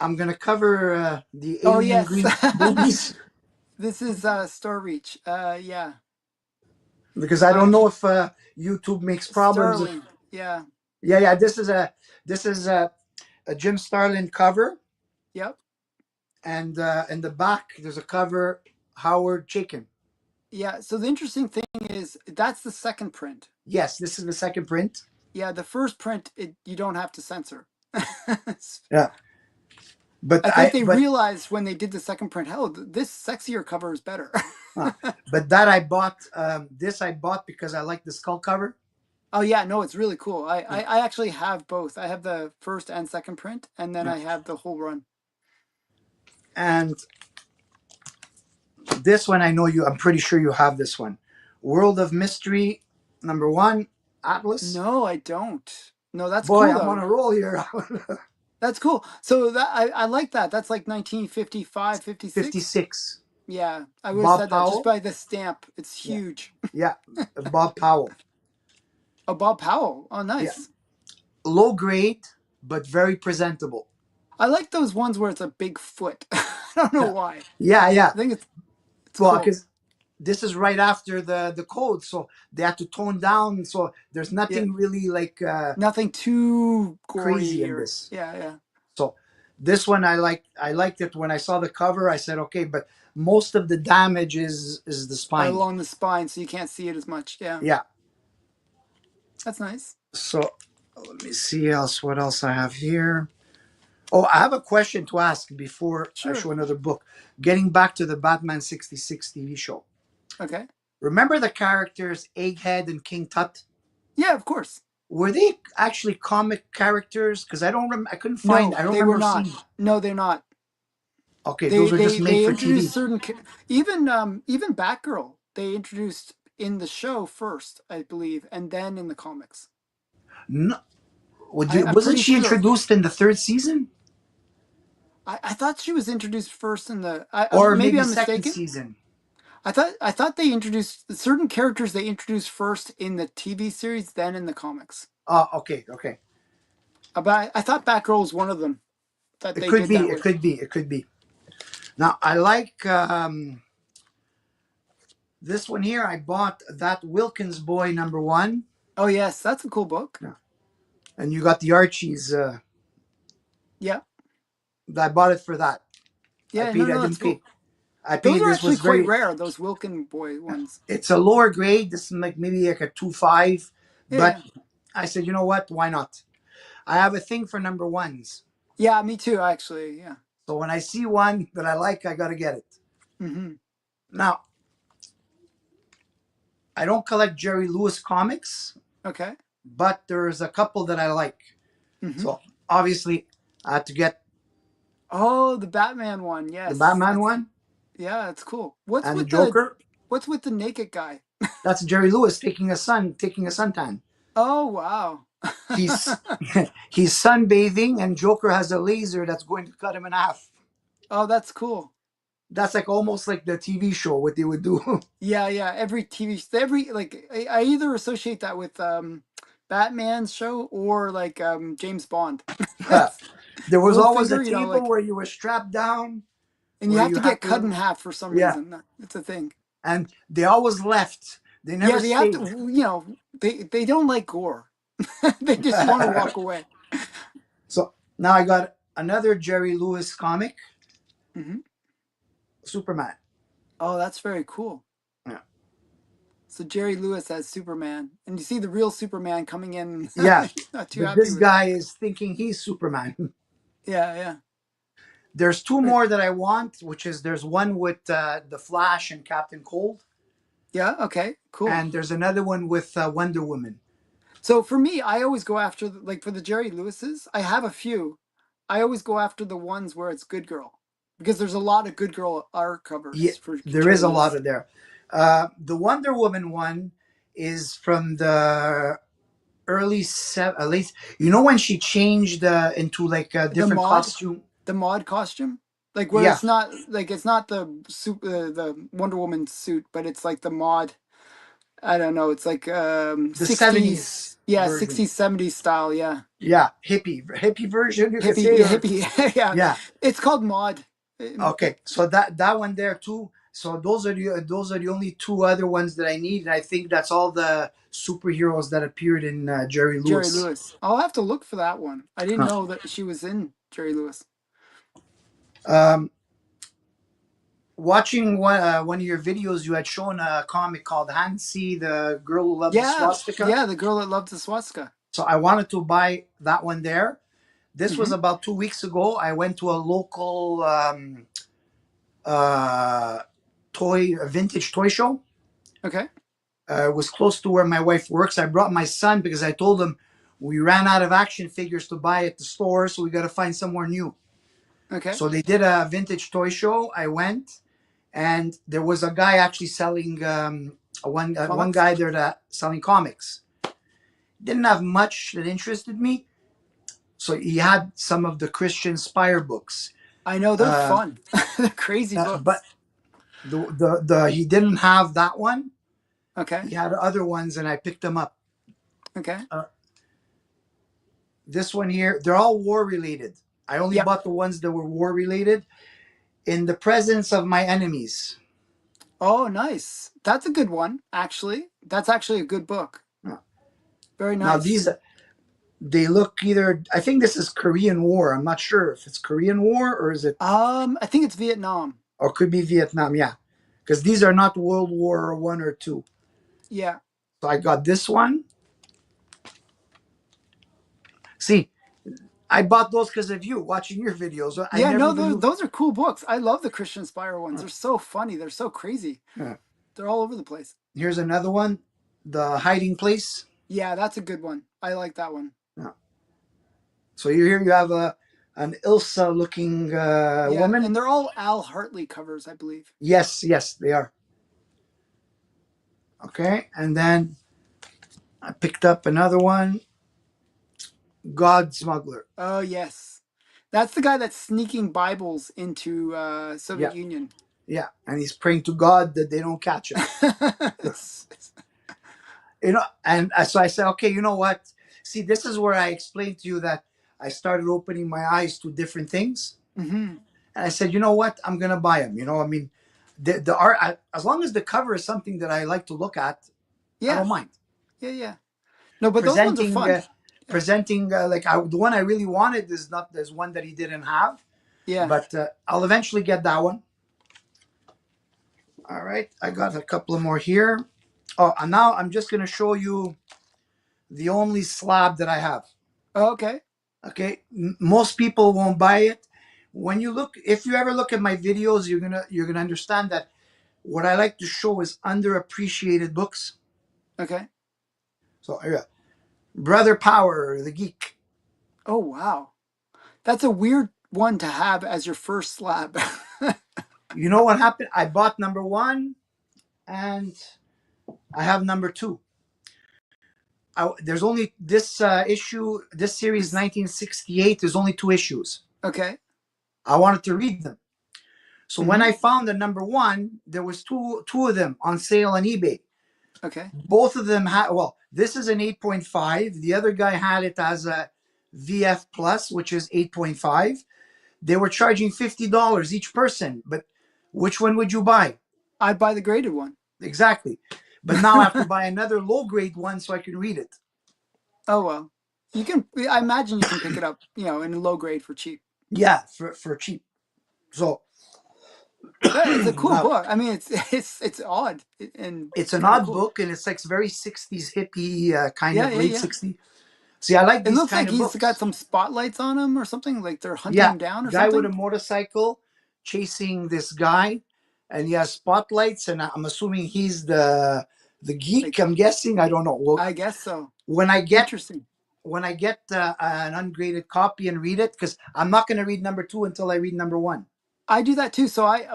S2: I'm gonna cover the
S1: oh
S2: Alien
S1: yes,
S2: Green movies
S1: this is Star Reach. Yeah,
S2: because I don't
S1: I
S2: know if YouTube makes problems.
S1: Starling. Yeah,
S2: Yeah. This is a Jim Starlin cover,
S1: yep,
S2: and in the back there's a cover Howard Chaykin.
S1: yeah. So the interesting thing is that's the second print.
S2: Yes, this is the second print.
S1: Yeah, the first print you don't have to censor.
S2: Yeah, but
S1: I think
S2: I
S1: they
S2: but
S1: realized when they did the second print, hell, this sexier cover is better.
S2: uh, but that I bought. This I bought because I like the skull cover.
S1: Oh yeah, no, it's really cool.
S2: Yeah,
S1: I actually have both. I have the first and second print, and then
S2: yeah.
S1: I have the whole run.
S2: And this one I know you. I'm pretty sure you have this one. World of Mystery #1 Atlas.
S1: No, I don't. No, that's
S2: Boy,
S1: cool
S2: I'm on
S1: though.
S2: a roll here.
S1: That's cool. So I like that. That's like 1955, 56.
S2: 56.
S1: Yeah, I would have
S2: Bob
S1: said that just
S2: Powell.
S1: by the stamp. It's
S2: Yeah,
S1: huge.
S2: yeah. Bob Powell.
S1: Oh, Bob Powell. Oh,
S2: Yeah.
S1: nice.
S2: low grade, but very presentable.
S1: I like those ones where it's a big foot. I don't know why.
S2: Yeah, yeah.
S1: I think it's
S2: Well,
S1: cool.
S2: because this is right after the code, so they have to tone down. So there's
S1: Yeah,
S2: nothing really like
S1: nothing too
S2: crazy
S1: gory
S2: in
S1: or
S2: this.
S1: yeah, yeah.
S2: So this one I liked it when I saw the cover. I said okay, but most of the damage is the spine.
S1: Along the spine, so you can't see it as much. Yeah,
S2: Yeah.
S1: that's nice.
S2: So let me see else what else I have here. Oh, I have a question to ask before I
S1: Sure.
S2: show another book. Getting back to the Batman 66 TV show.
S1: Okay.
S2: Remember the characters Egghead and King Tut?
S1: Yeah, of course.
S2: Were they actually comic characters? Because I couldn't find. I
S1: No,
S2: don't
S1: they were
S2: remember
S1: not.
S2: seeing.
S1: No, they're not.
S2: Okay,
S1: They
S2: those are just
S1: they
S2: made
S1: they
S2: for
S1: introduced
S2: TV.
S1: certain even Batgirl they introduced in the show first, I believe, and then in the comics.
S2: No,
S1: I'm
S2: wasn't
S1: pretty
S2: she
S1: sure.
S2: introduced in the third season,
S1: I thought she was introduced first in the.
S2: or
S1: Maybe
S2: maybe
S1: I'm
S2: second
S1: mistaken.
S2: season?
S1: I thought they introduced certain characters they introduced first in the TV series, then in the comics.
S2: Oh, okay, okay.
S1: But I thought Batgirl was one of them that
S2: It
S1: they
S2: could
S1: did
S2: be.
S1: that
S2: It
S1: with.
S2: could be. It could be. Now I like this one here. I bought that Wilkins Boy #1.
S1: Oh yes, that's a cool book.
S2: Yeah. And you got the Archies.
S1: Yeah,
S2: I bought it for that. I
S1: yeah, no,
S2: paid. I
S1: no,
S2: didn't
S1: that's
S2: pay.
S1: cool.
S2: I
S1: Those
S2: paid.
S1: are
S2: This
S1: actually
S2: was
S1: quite
S2: very.
S1: rare. Those Wilkin boy ones.
S2: It's a lower grade. This is like maybe like a 2.5,
S1: Yeah,
S2: but
S1: yeah,
S2: I said, you know what? Why not? I have a thing for #1s.
S1: yeah. Me too, actually. Yeah.
S2: So when I see one that I like, I gotta get it.
S1: Mm-hmm.
S2: Now I don't collect Jerry Lewis comics,
S1: Okay.
S2: but there's a couple that I like.
S1: Mm-hmm.
S2: So obviously, I had to get
S1: Oh, the Batman one.
S2: the
S1: Yes,
S2: Batman
S1: that's
S2: one
S1: yeah, that's cool.
S2: and the Joker.
S1: What's with the naked guy?
S2: That's Jerry Lewis taking a suntan.
S1: Oh wow.
S2: He's he's sunbathing, and Joker has a laser that's going to cut him in half.
S1: Oh, that's cool.
S2: That's like almost like the TV show what they would do.
S1: Yeah, yeah. Every every like I either associate that with Batman's show or like James Bond.
S2: There was always a
S1: Goldfinger,
S2: table
S1: like
S2: where you were strapped down,
S1: and you
S2: where
S1: have
S2: you
S1: to
S2: had
S1: get cut
S2: to,
S1: in half for some
S2: yeah,
S1: reason. It's a thing.
S2: and they always left. They
S1: Yeah,
S2: never
S1: they have to,
S2: stayed.
S1: they don't like gore. They just want to walk away.
S2: So now I got another Jerry Lewis comic,
S1: Hmm.
S2: Superman.
S1: Oh, that's very cool.
S2: Yeah,
S1: So Jerry Lewis as Superman, and you see the real Superman coming in.
S2: yeah,
S1: He's not too
S2: but
S1: happy
S2: this
S1: with it.
S2: guy is thinking he's Superman.
S1: Yeah, yeah.
S2: There's two
S1: Right.
S2: more that I want, which is there's one with the Flash and Captain Cold,
S1: Yeah, okay, cool.
S2: and there's another one with Wonder Woman.
S1: So for me, I always go after like for the Jerry Lewis's. I have a few. I always go after the ones where it's Good Girl because there's a lot of Good Girl art
S2: Yeah,
S1: covers for
S2: there is
S1: Jerry
S2: a lot
S1: Lewis.
S2: of there. The Wonder Woman one is from the late. You know when she changed into like a
S1: The
S2: different
S1: mod,
S2: costume?
S1: the mod costume, like where
S2: Yeah,
S1: it's not the the Wonder Woman suit, but it's like the mod. I don't know. It's like
S2: the '70s
S1: 60s, yeah,
S2: version.
S1: 60s, 70s style, yeah.
S2: Yeah, hippie version you could
S1: Hippie,
S2: say,
S1: yeah,
S2: or
S1: hippie, yeah.
S2: yeah.
S1: It's called mod.
S2: Okay, so that one there too. So those are the only two other ones that I need, and I think that's all the superheroes that appeared in Jerry
S1: Jerry
S2: Lewis.
S1: Lewis. I'll have to look for that one. I didn't
S2: Huh.
S1: know that she was in Jerry Lewis.
S2: Um, watching one of your videos, you had shown a comic called Hansi, the girl who loved the
S1: Yeah,
S2: swastika.
S1: yeah, the girl that loved the swastika.
S2: So I wanted to buy that one there. This was
S1: Hmm.
S2: about 2 weeks ago. I went to a local uh, a vintage toy show.
S1: Okay,
S2: It was close to where my wife works. I brought my son because I told him we ran out of action figures to buy at the store, so we got to find somewhere new.
S1: okay.
S2: So they did a vintage toy show. I went, and there was a guy actually selling one
S1: Comics.
S2: guy there that selling comics. Didn't have much that interested me, so he had some of the Christian Spire books.
S1: I know they're
S2: Uh,
S1: fun. They're crazy
S2: but
S1: books.
S2: the he didn't have that one.
S1: Okay,
S2: He had other ones, and I picked them up.
S1: okay.
S2: Uh, This one here, they're all war related. I only
S1: Yeah.
S2: bought the ones that were war related. In the presence of my enemies.
S1: Oh, nice. That's a good one, actually. That's actually a good book. Very
S2: Now
S1: nice.
S2: these, they look either. I think this is Korean War. I'm not sure if it's Korean War or is it,
S1: I think it's Vietnam.
S2: or could be Vietnam. Yeah, because these are not World War One or two.
S1: Yeah.
S2: So I got this one. See, I bought those because of you watching your videos. I
S1: Yeah,
S2: never
S1: no,
S2: even knew.
S1: those are cool books. I love the Christian Spire ones. They're so funny. They're so crazy.
S2: Uh,
S1: They're all over the place.
S2: Here's another one, The Hiding Place.
S1: Yeah, that's a good one. I like that one.
S2: Uh, So here you have a an Ilsa looking
S1: Yeah,
S2: woman.
S1: and they're all Al Hartley covers, I believe.
S2: Yes, yes, they are. Okay, and then I picked up another one, God Smuggler.
S1: Oh, yes. That's the guy that's sneaking Bibles into
S2: Yeah,
S1: Soviet Union.
S2: yeah, and he's praying to God that they don't catch him. So I said, okay, you know what? See, this is where I explained to you that I started opening my eyes to different things,
S1: Hmm.
S2: and I said, you know what? I'm gonna buy them. I mean, the art, as long as the cover is something that I like to look at, I
S1: Yeah,
S2: don't mind.
S1: yeah, yeah. No, but those ones are
S2: Presenting,
S1: fun. Yeah,
S2: the one I really wanted is not there's one that he didn't have,
S1: yeah.
S2: but I'll eventually get that one. All right, I got a couple of more here. Oh, and now I'm just gonna show you the only slab that I have.
S1: Oh, okay,
S2: Okay, most people won't buy it. When you look, if you ever look at my videos, you're gonna understand that what I like to show is underappreciated books.
S1: okay.
S2: So yeah, Brother Power, the Geek.
S1: Oh, wow. That's a weird one to have as your first slab.
S2: You know what happened? I bought number one, and I have number two. There's only this issue, this series,
S1: This
S2: 1968. There's only two issues.
S1: okay.
S2: I wanted to read them. So when
S1: Hmm.
S2: I found the number one, there was two of them on sale on eBay.
S1: Okay.
S2: Both of them had, well, this is an 8.5. The other guy had it as a VF plus, which is 8.5. They were charging $50 each person, but which one would you buy?
S1: I'd buy the graded one.
S2: Exactly. But now I have to buy another low grade one so I can read it.
S1: Oh well. You can I imagine you can pick it up, in low grade for cheap.
S2: Yeah, for cheap. So
S1: Yeah, it's a cool
S2: now
S1: book. I mean, it's odd and
S2: it's an
S1: kind of
S2: odd
S1: cool.
S2: book, and it's like very 60s hippie, kind
S1: Yeah,
S2: of
S1: yeah,
S2: late
S1: yeah.
S2: 60s. See, I like
S1: It
S2: these
S1: looks
S2: kind
S1: like
S2: of
S1: he's got
S2: books.
S1: some spotlights on him or something, like they're hunting
S2: Yeah,
S1: him down or
S2: guy with a
S1: something.
S2: motorcycle chasing this guy, and he has spotlights, and I'm assuming he's the geek.
S1: Like,
S2: I'm guessing. I don't know. Well,
S1: I guess so.
S2: when I get
S1: Interesting.
S2: when I get an ungraded copy and read it, because I'm not going to read number two until I read number one.
S1: I do that too. So I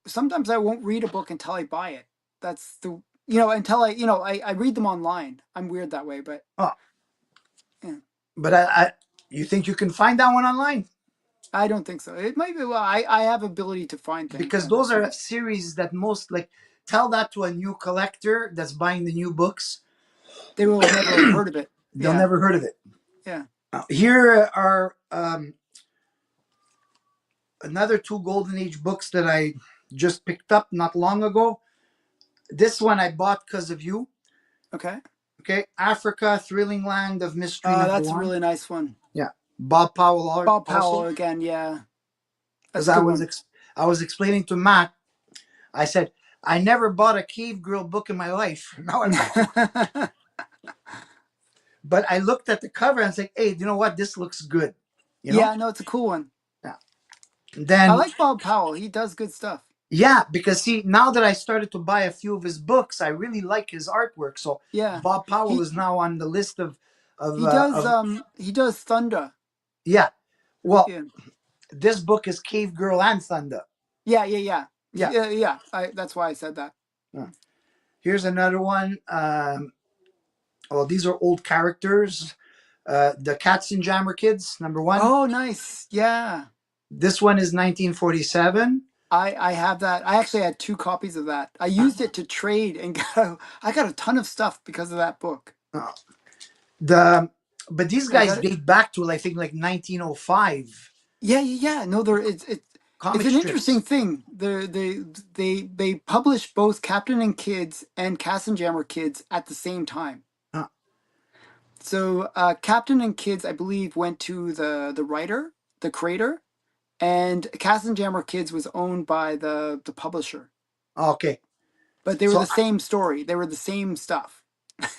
S1: sometimes I won't read a book until I buy it. That's the until I read them online. I'm weird that way, but
S2: Oh,
S1: yeah,
S2: but you think you can find that one online?
S1: I don't think so. It might be. Well, I have ability to find things.
S2: Because
S1: And
S2: those are series that most like tell that to a new collector that's buying the new books,
S1: they will never have heard of it.
S2: they'll
S1: Yeah,
S2: never heard of it.
S1: yeah.
S2: Here are another two golden age books that I just picked up not long ago. This one I bought because of you.
S1: Okay.
S2: Okay, Africa, Thrilling Land of Mystery, number
S1: That's a
S2: one.
S1: really nice one.
S2: Yeah, Bob Powell
S1: Bob Powell
S2: also.
S1: again. Yeah,
S2: Because
S1: that's a good one.
S2: I was explaining to Matt, I said I never bought a Cave Girl book in my life. Now I bought one. But I looked at the cover and said, "Hey, you know what? This looks good." You know.
S1: Yeah, no, it's a cool one.
S2: Yeah.
S1: I
S2: Then
S1: like Bob Powell. He does good stuff.
S2: yeah, because see, now that I started to buy a few of his books, I really like his artwork. So
S1: Yeah,
S2: Bob Powell
S1: he
S2: is now on the list of
S1: he does Thunder.
S2: yeah. Well,
S1: Yeah,
S2: this book is Cave Girl and Thunder.
S1: yeah, yeah, yeah,
S2: Yeah.
S1: yeah, yeah. That's why I said that.
S2: Uh, Here's another one. Well, these are old characters. The Cats and Jammer Kids, number one.
S1: Oh, nice. Yeah,
S2: This one is 1947.
S1: I have that. I actually had two copies of that. I used it to trade and I got a ton of stuff because of that book.
S2: Uh, the but these
S1: I
S2: guys
S1: got it.
S2: date back to I think like 1905
S1: Yeah, yeah, yeah. No, it's
S2: comic
S1: an interesting
S2: strips.
S1: thing. They publish both Captain and Kids and Jammer Kids at the same time.
S2: Uh,
S1: So Captain and Kids, I believe, went to the writer, the creator, and Jammer Kids was owned by the publisher.
S2: okay,
S1: But they were
S2: so
S1: the same story. They were the same stuff.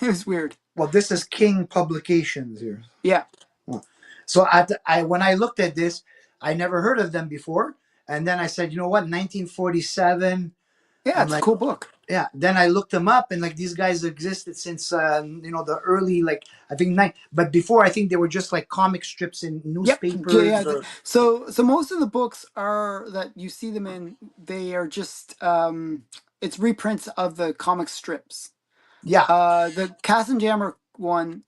S1: It was weird.
S2: well, this is King Publications here.
S1: Yeah,
S2: Uh, So I when I looked at this, I never heard of them before, and then I said, you know what, 1947.
S1: yeah.
S2: I'm
S1: It's a
S2: like,
S1: cool book.
S2: yeah. Then I looked them up, and like these guys existed since the early like I think nine. But before I think they were just like comic strips in
S1: Yep. Yeah.
S2: newspapers
S1: Yeah.
S2: or
S1: So most of the books are that you see them in. They are just it's reprints of the comic strips.
S2: yeah.
S1: The Jammer one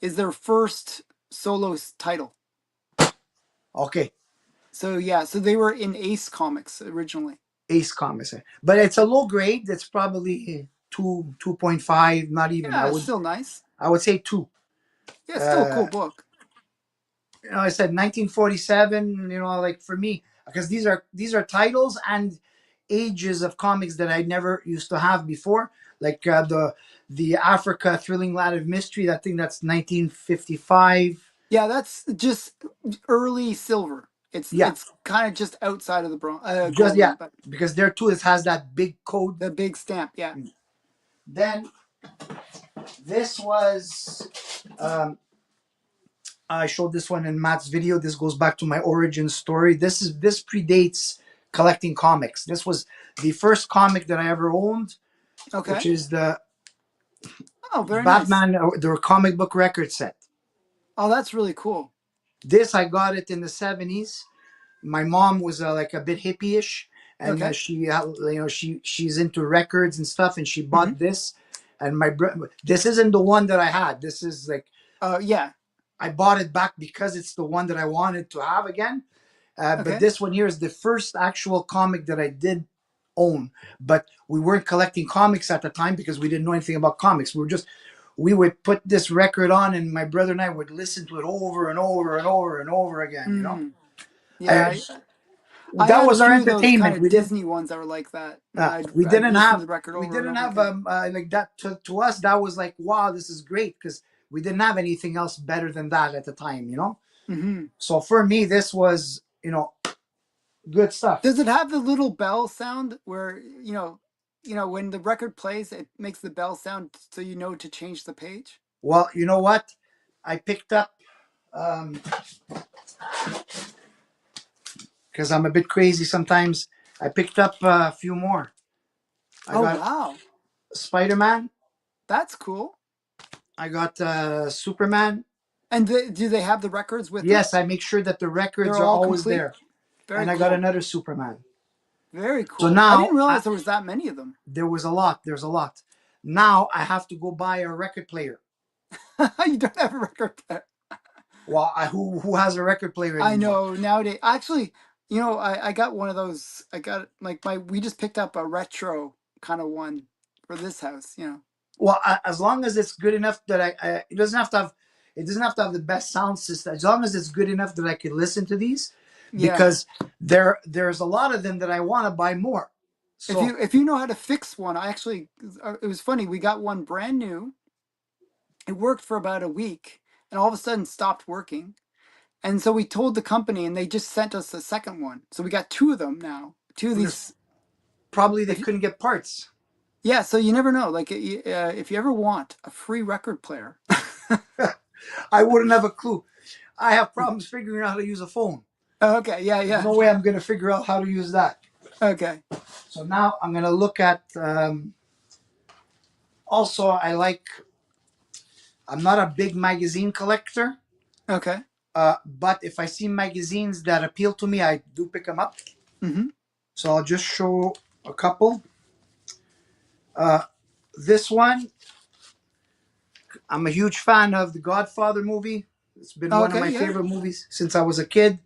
S1: is their first solo title.
S2: Okay,
S1: So yeah, so they were in Ace Comics originally.
S2: Ace Comics, but it's a low grade. It's probably 2.5, not even.
S1: Yeah, it's still nice.
S2: I would say two.
S1: Yeah, it's still a
S2: Uh,
S1: cool book.
S2: I said 1947. Like for me, because these are titles and ages of comics that I never used to have before. Like the Africa Thrilling Land of Mystery. I think that's 1955.
S1: Yeah, that's just early silver.
S2: Yeah,
S1: It's kind of just outside of the
S2: just
S1: golden,
S2: yeah,
S1: but
S2: because there too it has that big code.
S1: the big stamp. Yeah.
S2: Then this was. I showed this one in Matt's video. This goes back to my origin story. This predates collecting comics. This was the first comic that I ever owned, which
S1: Okay.
S2: is the
S1: Oh, very nice.
S2: Batman, the comic book record set.
S1: Oh, that's really cool.
S2: This I got it in the 70s. My mom was like a bit hippie-ish, and
S1: Okay.
S2: she's into records and stuff, and she
S1: Hmm.
S2: bought this. And this isn't the one that I had. This is like
S1: Yeah.
S2: I bought it back because it's the one that I wanted to have again. But
S1: Okay.
S2: this one here is the first actual comic that I did own. But we weren't collecting comics at the time because we didn't know anything about comics. We would put this record on, and my brother and I would listen to it over and over and over and over again.
S1: Hmm. Yeah.
S2: I,
S1: I
S2: that
S1: had a
S2: was our
S1: few of those kind
S2: entertainment.
S1: of Disney ones that were like that, and
S2: We
S1: I'd
S2: didn't
S1: listen to
S2: have
S1: the record
S2: we
S1: over and
S2: didn't
S1: over
S2: have
S1: again.
S2: like that to us. That was like, wow, this is great, because we didn't have anything else better than that at the time.
S1: Hmm.
S2: So for me, this was good stuff.
S1: Does it have the little bell sound where when the record plays, it makes the bell sound so you know to change the page?
S2: Well, you know what? I picked up um because I'm a bit crazy sometimes. I picked up a few more. I
S1: Oh
S2: got
S1: wow,
S2: Spider-Man.
S1: that's cool.
S2: I got Superman.
S1: And do they have the records with them?
S2: Yes, I make sure that the records
S1: They're
S2: are
S1: all
S2: always
S1: complete.
S2: there.
S1: Very
S2: And I got
S1: cool.
S2: another Superman.
S1: Very
S2: So
S1: cool. I
S2: now
S1: didn't realize there was that many of them.
S2: there was a lot. There's a lot. Now I have to go buy a record player.
S1: You don't have a record player.
S2: Well, who has a record player
S1: I
S2: anymore?
S1: know nowadays. Actually, I got one of those. I got like we just picked up a retro kind of one for this house.
S2: Well, as long as it's good enough that it doesn't have to have the best sound system. As long as it's good enough that I can listen to these,
S1: Yeah.
S2: because there's a lot of them that I want to buy more.
S1: If
S2: So
S1: you know how to fix one, I actually it was funny. We got one brand new. It worked for about a week, and all of a sudden stopped working. And so we told the company, and they just sent us a second one. So we got two of them now. Two of
S2: because
S1: these.
S2: probably they
S1: If
S2: couldn't get parts.
S1: Yeah, so you never know. Like if you ever want a free record player.
S2: I wouldn't have a clue. I have problems figuring out how to use a phone.
S1: Okay, yeah,
S2: There's
S1: yeah.
S2: no way I'm going to figure out how to use that.
S1: Okay,
S2: So now I'm going to look at. Also, I'm not a big magazine collector,
S1: okay.
S2: but if I see magazines that appeal to me, I do pick them up.
S1: Mm-hmm.
S2: So I'll just show a couple. Uh, this one, I'm a huge fan of the Godfather movie. It's been one of
S1: Okay,
S2: my
S1: yeah.
S2: favorite movies since I was a kid.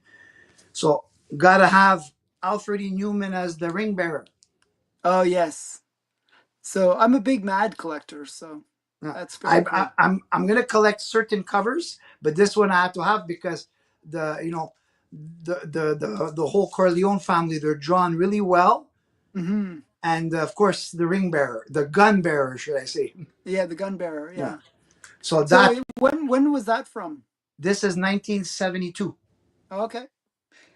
S2: So gotta have Alfred E. Newman as the ring bearer.
S1: Oh yes. So I'm a big Mad collector. So. That's very cool.
S2: I'm gonna collect certain covers, but this one I have to have because the you know the whole Corleone family, they're drawn really well,
S1: Hmm.
S2: and of course the ring bearer, the gun bearer, should I say?
S1: Yeah, the gun bearer.
S2: Yeah.
S1: Yeah.
S2: So that
S1: So when was that from?
S2: this is 1972.
S1: Oh, okay.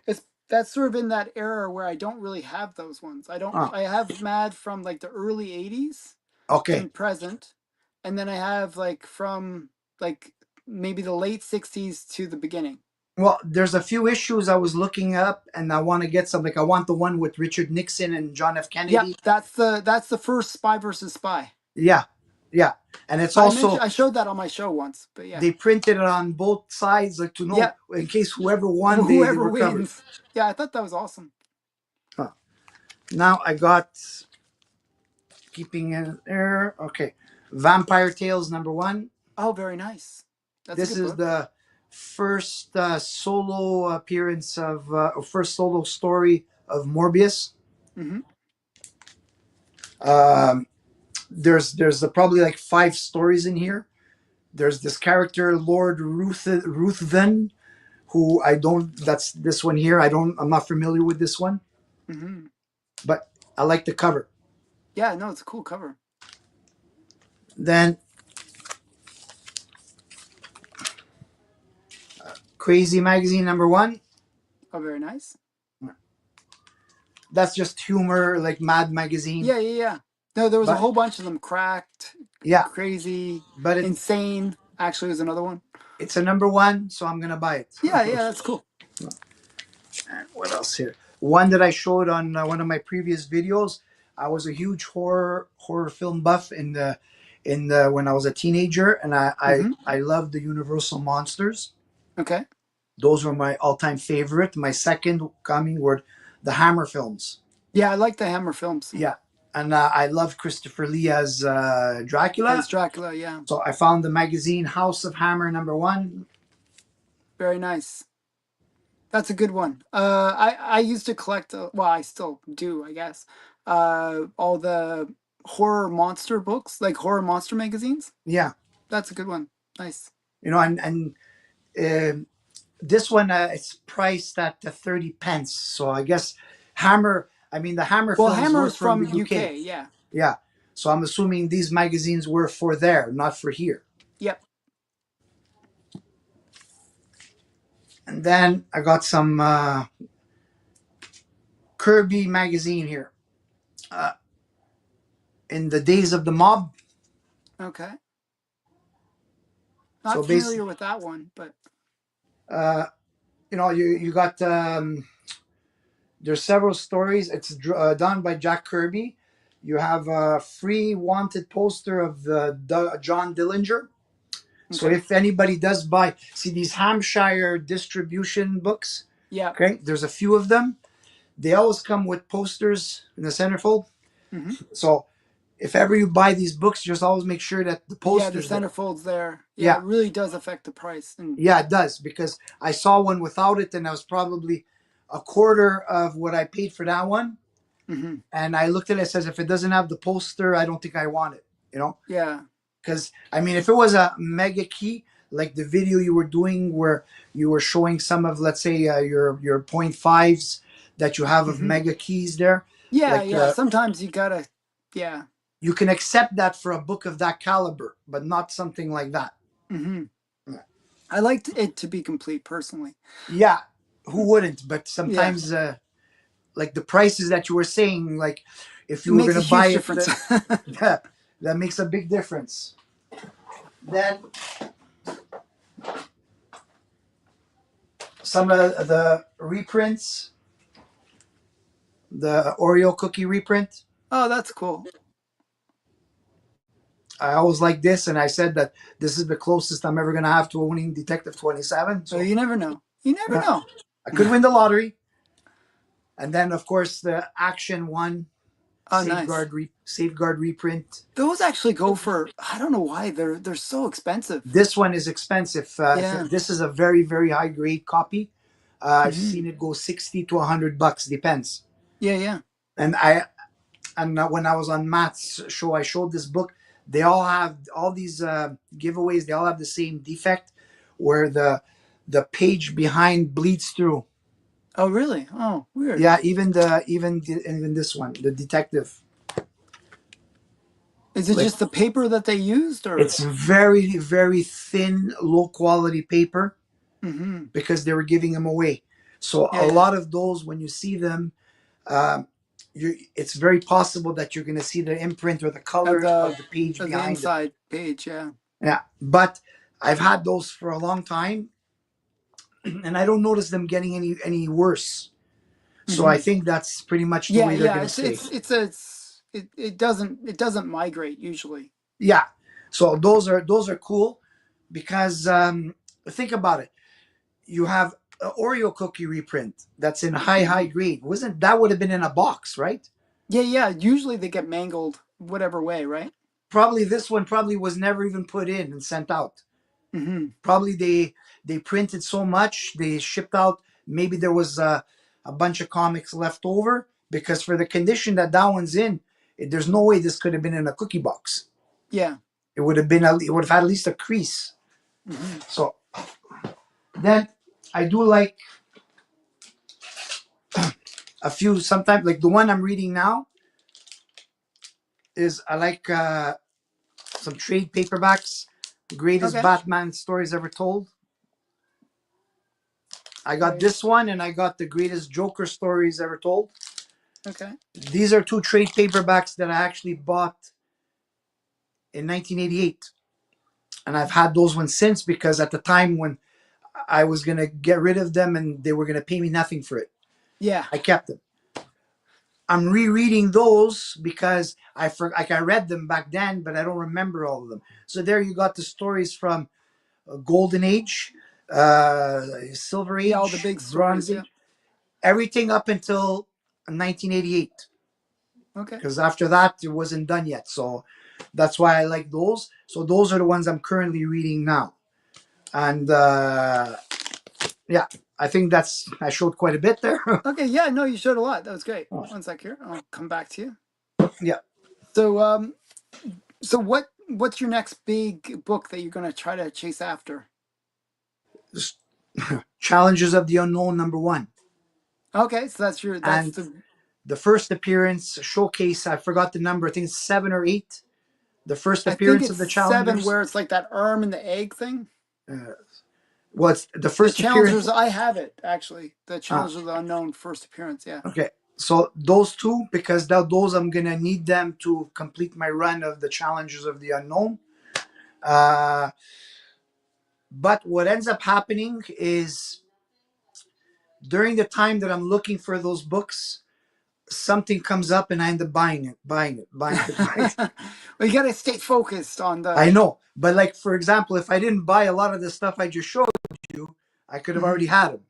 S1: It's that's sort of in that era where I don't really have those ones. I don't.
S2: Oh,
S1: I have Mad from like the early '80s
S2: okay.
S1: and present, and then I have like from like maybe the late '60s to the beginning.
S2: Well, there's a few issues I was looking up, and I want to get some. Like I want the one with Richard Nixon and John F.
S1: Yep,
S2: Kennedy.
S1: that's the first Spy versus Spy.
S2: Yeah, yeah, and it's
S1: I mentioned
S2: also
S1: I showed that on my show once, but yeah,
S2: they printed it on both sides, like to know
S1: yeah,
S2: in case whoever won, they
S1: whoever
S2: were covered.
S1: wins. Yeah, I thought that was awesome.
S2: Huh. Now I got keeping it there. Okay, Vampire Tales #1.
S1: Oh, very nice. That's a
S2: This
S1: good
S2: is
S1: book.
S2: the first solo appearance of first solo story of Morbius.
S1: Mm-hmm.
S2: Um, there's probably like 5 stories in here. There's this character Lord Ruthven, who I don't. That's this one here. I don't. I'm not familiar with this one,
S1: Mm-hmm.
S2: but I like the cover.
S1: Yeah, no, it's a cool cover.
S2: Then Crazy Magazine #1.
S1: Oh, very nice.
S2: That's just humor, like Mad Magazine.
S1: Yeah, yeah, yeah. No, there was a
S2: But
S1: whole bunch of them. Cracked,
S2: yeah,
S1: crazy,
S2: but
S1: insane. Actually, was another one.
S2: it's a #1, so I'm gonna buy it.
S1: Yeah, yeah, that's cool.
S2: And what else here? One that I showed on one of my previous videos. I was a huge horror film buff in the when I was a teenager, and
S1: Mm-hmm.
S2: I loved the Universal monsters.
S1: Okay.
S2: Those were my all-time favorite. My second coming were the Hammer films.
S1: Yeah, I like the Hammer films
S2: Yeah, and I love Christopher Lee as
S1: as
S2: Dracula.
S1: Dracula. Yeah,
S2: So I found the magazine House of Hammer #1.
S1: very nice. That's a good one. I used to collect. Well, I still do, I guess. All the horror monster books, like horror monster magazines.
S2: Yeah,
S1: That's a good one. Nice.
S2: and this one it's priced at 30 pence. So I guess Hammer. I mean, the Hammer
S1: Well,
S2: films were
S1: Hammer's
S2: from the
S1: from
S2: UK.
S1: UK. Yeah.
S2: Yeah. So I'm assuming these magazines were for there, not for here.
S1: Yep.
S2: And then I got some Kirby magazine here. Uh, in the Days of the Mob.
S1: Okay.
S2: So
S1: Not
S2: basically,
S1: familiar with that one, but
S2: uh, you got there's several stories. It's done by Jack Kirby. You have a free wanted poster of John Dillinger. So
S1: okay.
S2: if anybody does buy, see these Hampshire distribution books,
S1: Yeah.
S2: okay, there's a few of them. They always come with posters in the centerfold.
S1: Mm-hmm.
S2: So if ever you buy these books, just always make sure that the
S1: Yeah, the
S2: poster's there.
S1: centerfold's there. Yeah,
S2: Yeah,
S1: it really does affect the price. And
S2: yeah, it does because I saw one without it, and I was probably a quarter of what I paid for that one.
S1: mm-hmm.
S2: And I looked at it and says, if it doesn't have the poster, I don't think I want it.
S1: Yeah.
S2: Because I mean, if it was a mega key, like the video you were doing where you were showing some of, let's say, your point fives that you have of
S1: Mm-hmm.
S2: mega keys there,
S1: Yeah,
S2: like
S1: yeah. Sometimes you gotta. Yeah.
S2: you can accept that for a book of that caliber, but not something like that.
S1: Mm-hmm. I liked it to be complete personally.
S2: Yeah, who wouldn't? But
S1: Yeah,
S2: sometimes, like the prices that you were saying, like if
S1: it
S2: you were
S1: makes
S2: gonna
S1: a
S2: buy
S1: huge
S2: it,
S1: difference.
S2: that makes a big difference. Then some of the reprints, the Oreo cookie reprint.
S1: Oh, that's cool.
S2: I always like this, and I said that this is the closest I'm ever gonna have to owning Detective 27.
S1: Well,
S2: So
S1: you never know. You never
S2: yeah,
S1: know.
S2: I could win the lottery. And then, of course, the Action One
S1: Oh, nice.
S2: Safeguard reprint.
S1: Those actually go for I don't know why they're so expensive.
S2: This one is expensive.
S1: Yeah.
S2: This is a very very high grade copy. I've
S1: Mm-hmm.
S2: seen it go 60 to 100 bucks, depends.
S1: Yeah, yeah.
S2: And when I was on Matt's show, I showed this book. They all have all these giveaways. They all have the same defect, where the page behind bleeds through.
S1: Oh, really? Oh, weird.
S2: Yeah, even this one, the detective.
S1: Is it
S2: Like,
S1: just the paper that they used, or?
S2: it's very, very thin, low quality paper
S1: Mm-hmm.
S2: because they were giving them away. So
S1: Yeah,
S2: a
S1: yeah.
S2: lot of those, when you see them, um, it's very possible that you're going to see the imprint or the
S1: Of
S2: color
S1: the
S2: of the page
S1: of the
S2: behind it.
S1: inside page, yeah.
S2: Yeah, but I've had those for a long time, and I don't notice them getting any worse. So I
S1: Mm-hmm.
S2: think that's pretty much the
S1: Yeah,
S2: way they're
S1: yeah.
S2: going to stay.
S1: It doesn't migrate usually.
S2: Yeah. So those are cool because think about it. You have an Oreo cookie reprint that's in high
S1: Mm-hmm.
S2: grade. Wasn't that would have been in a box, right?
S1: Yeah, yeah. Usually they get mangled whatever way, right?
S2: Probably this one probably was never even put in and sent out.
S1: Mm-hmm.
S2: Probably they printed so much they shipped out. Maybe there was a bunch of comics left over because for the condition that that one's in, there's no way this could have been in a cookie box.
S1: Yeah.
S2: It would have had at least a crease.
S1: Mm-hmm.
S2: So then I do like a few sometimes like the one I'm reading now is I like some trade paperbacks, greatest
S1: Okay.
S2: Batman stories ever told. I got
S1: Great.
S2: this one and I got the greatest Joker stories ever told.
S1: Okay.
S2: These are two trade paperbacks that I actually bought in 1988. And I've had those ones since because at the time when I was going to get rid of them and they were going to pay me nothing for it,
S1: Yeah.
S2: I kept them. I'm rereading those because like I read them back then, but I don't remember all of them. So there you got the stories from Golden Age, Silver
S1: Yeah, all the
S2: Age,
S1: big
S2: Bronze
S1: stories, yeah.
S2: Age, everything up until 1988.
S1: Okay.
S2: Because after that, it wasn't done yet. So that's why I like those. So those are the ones I'm currently reading now. And yeah, I think I showed quite a bit there.
S1: Okay, yeah, no, you showed a lot. That was great.
S2: Oh,
S1: One sec here. I'll come back to you.
S2: yeah.
S1: So what's your next big book that you're gonna try to chase after?
S2: Challenges of the Unknown, #1.
S1: Okay, so that's
S2: And
S1: the
S2: the first appearance showcase, I forgot the number. I think it's 7 or 8. The first
S1: I think
S2: appearance
S1: it's
S2: of the
S1: 7
S2: challengers.
S1: where it's like that arm and the egg thing.
S2: Uh, it's the
S1: The
S2: first appearance.
S1: challengers, I have it actually. The
S2: Uh,
S1: challengers of the unknown first appearance, yeah.
S2: okay. So those two, because those I'm gonna need them to complete my run of the challenges of the unknown. Uh, but what ends up happening is during the time that I'm looking for those books, something comes up and I end up buying it, buying it.
S1: Well, you gotta stay focused on
S2: I
S1: the.
S2: know, but like for example, if I didn't buy a lot of the stuff I just showed you, I could have already
S1: Mhm.
S2: had them.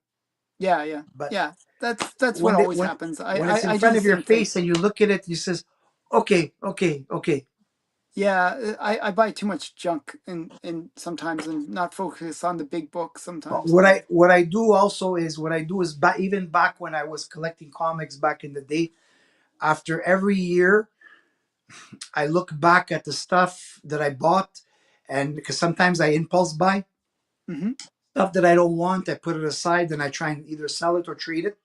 S1: Yeah, yeah,
S2: But
S1: yeah. That's what always
S2: when
S1: happens.
S2: when it's in
S1: I do
S2: front
S1: the
S2: of your
S1: same thing.
S2: face and you look at it, you says, "Okay, okay, okay."
S1: Yeah, I buy too much junk and sometimes and not focus on the big books sometimes.
S2: What I do is even back when I was collecting comics back in the day, after every year, I look back at the stuff that I bought, and because sometimes I impulse buy
S1: Hmm.
S2: stuff that I don't want, I put it aside, and I try and either sell it or trade it,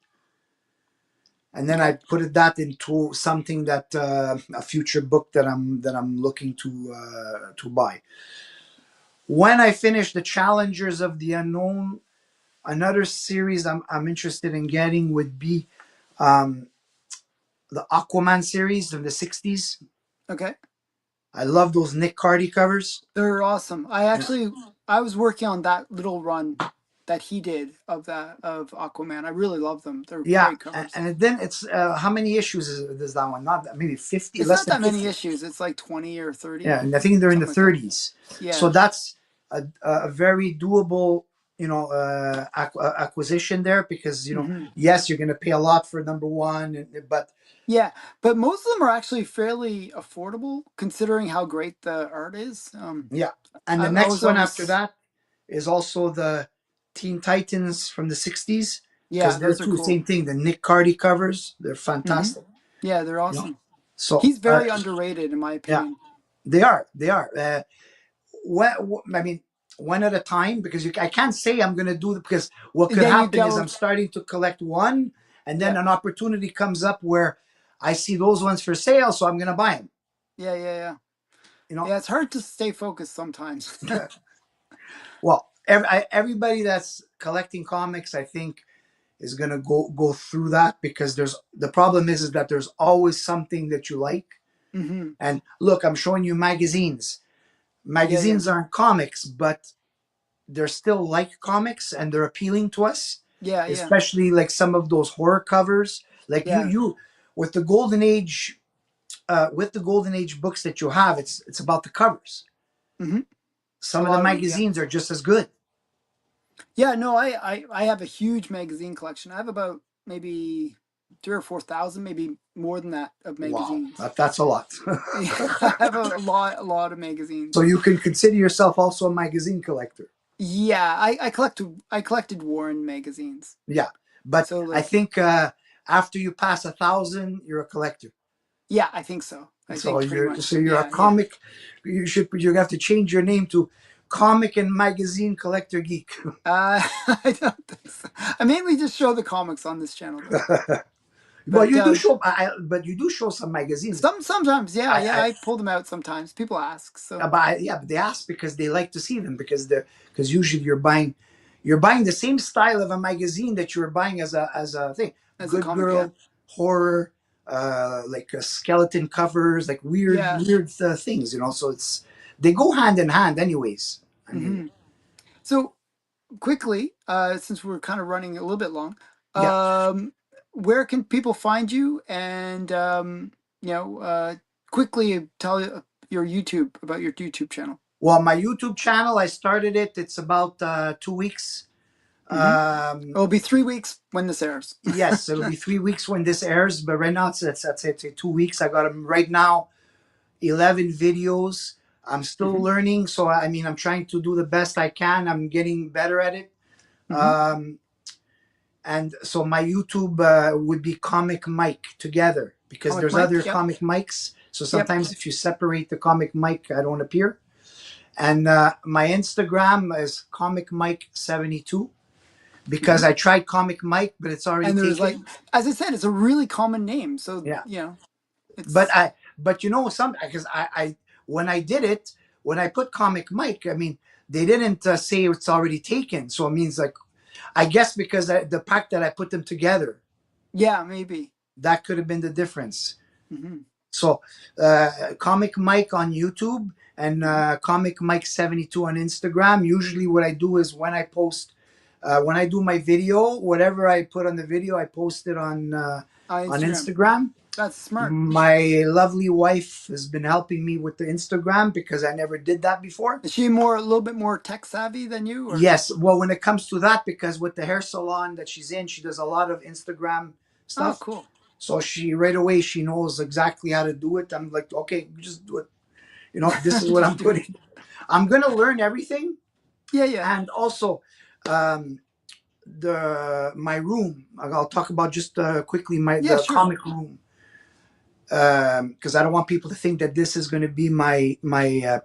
S2: and then I
S1: Okay.
S2: put that into something that a future book that I'm looking to buy. When I finish the Challengers of the Unknown, another series I'm interested in getting would be um, the Aquaman series from the 60s.
S1: Okay.
S2: I love those Nick Cardy covers.
S1: They're awesome.
S2: Yeah,
S1: I was working on that little run that he did of Aquaman. I really love them. They're
S2: yeah.
S1: great covers.
S2: And then it's how many issues is that one? Not maybe 50,
S1: It's
S2: less
S1: not
S2: than
S1: that many
S2: 50.
S1: issues. It's like 20 or 30,
S2: Yeah, and I think they're in the
S1: something like that.
S2: 30s. So
S1: Yeah.
S2: that's a very doable, acquisition there because
S1: Hmm.
S2: yes, you're going to pay a lot for #1, but
S1: Yeah, but most of them are actually fairly affordable considering how great the art is.
S2: yeah. And the
S1: I
S2: next
S1: was
S2: one after
S1: always,
S2: that is also the Teen Titans from the 60s
S1: yeah,
S2: because they're
S1: those are
S2: two
S1: cool.
S2: same thing. The Nick Cardy covers, they're
S1: Hmm.
S2: fantastic.
S1: Yeah, they're
S2: You know,
S1: awesome.
S2: so
S1: He's very underrated in my
S2: yeah.
S1: opinion.
S2: They are. They are. I mean, one at a time, because I can't say I'm going to do it, because what could
S1: Then you
S2: happen is
S1: go,
S2: I'm starting to collect one, and then
S1: yeah,
S2: an opportunity comes up where I see those ones for sale, so I'm going to buy them.
S1: yeah, yeah, yeah.
S2: You know,
S1: Yeah, it's hard to stay focused sometimes.
S2: well, everybody that's collecting comics, I think, is going to go through that, because there's the problem is that there's always something that you like.
S1: Hmm.
S2: And look, I'm showing you magazines.
S1: Yeah, yeah,
S2: Magazines aren't comics, but they're still like comics, and they're appealing to us,
S1: yeah, yeah,
S2: especially like some of those horror covers. Like
S1: yeah.
S2: you with the golden age, with the golden age books that you have, it's about the covers.
S1: Hmm. A
S2: Some of the
S1: lot of them, yeah.
S2: magazines are just as good.
S1: Yeah, no, I have a huge magazine collection. I have about maybe 3 or 4 thousand, maybe more than that, of
S2: Wow,
S1: magazines.
S2: that's a lot.
S1: Yeah, I have a lot of magazines.
S2: So you can consider yourself also a magazine collector.
S1: Yeah, I collected Warren magazines.
S2: Yeah, but
S1: So
S2: I
S1: like,
S2: think after you pass 1,000, you're a collector.
S1: yeah, I think so. I
S2: So
S1: think pretty
S2: so
S1: much.
S2: you're a
S1: Yeah, yeah.
S2: comic. You have to change your name to comic and magazine collector geek.
S1: I don't think so. I mainly just show the comics on this channel though.
S2: Well,
S1: But
S2: you do show, but you do show some magazines.
S1: sometimes, yeah,
S2: I,
S1: yeah,
S2: I,
S1: I pull them out sometimes. People ask, so
S2: yeah, but they ask because they like to see them, because usually you're buying the same style of a magazine that you're buying as a thing.
S1: as a
S2: Good
S1: comic, yeah,
S2: girl, horror, like skeleton covers, like
S1: yeah.
S2: weird things. So they go hand in hand, anyways. I mean,
S1: Hmm. So quickly, since we're kind of running a little bit long,
S2: yeah.
S1: um, where can people find you? And you know, quickly tell your YouTube about your YouTube channel.
S2: Well, my YouTube channel, I started it. It's about 2 weeks.
S1: Hmm.
S2: Um,
S1: It'll be 3 weeks when this airs.
S2: yes, it'll be 3 weeks when this airs, but right now it's 2 weeks. I got them right now, 11 videos. I'm still
S1: Hmm.
S2: learning, so I mean, I'm trying to do the best I can. I'm getting better at it.
S1: Hmm.
S2: Um, and so my YouTube would be Comic Mike together, because
S1: Comic
S2: there's
S1: Mike.
S2: other
S1: Yep.
S2: Comic Mikes. So
S1: Yep.
S2: sometimes if you separate the Comic Mike, I don't appear. And my Instagram is Comic Mike 72, because
S1: Hmm.
S2: I tried Comic Mike, but it's already
S1: And there's like,
S2: taken.
S1: as I said, it's a really common name. So
S2: Yeah. But
S1: it's
S2: some, because I when I did it, when I put Comic Mike, I mean, they didn't say it's already taken. So it means, like, I guess because the fact that I put them together,
S1: yeah, maybe.
S2: that could have been the difference.
S1: Hmm.
S2: So Comic Mike on YouTube, and
S1: Hmm.
S2: Comic Mike 72 on Instagram. Usually what I do is when I do my video, whatever I put on the video, I post it
S1: On
S2: on
S1: Instagram.
S2: Instagram.
S1: That's smart.
S2: My lovely wife has been helping me with the Instagram, because I never did that before.
S1: Is she a little bit more tech savvy than you, or?
S2: Yes, well, when it comes to that, because with the hair salon that she's in, she does a lot of Instagram
S1: Oh,
S2: stuff.
S1: cool.
S2: So she right away she knows exactly how to do it. I'm like, okay, just do it. This is what I'm
S1: Just do it.
S2: putting. I'm gonna learn everything,
S1: Yeah, yeah,
S2: and also the my room. I'll talk about just quickly
S1: yeah.
S2: the
S1: Sure.
S2: comic room, because I don't want people to think that this is going to be my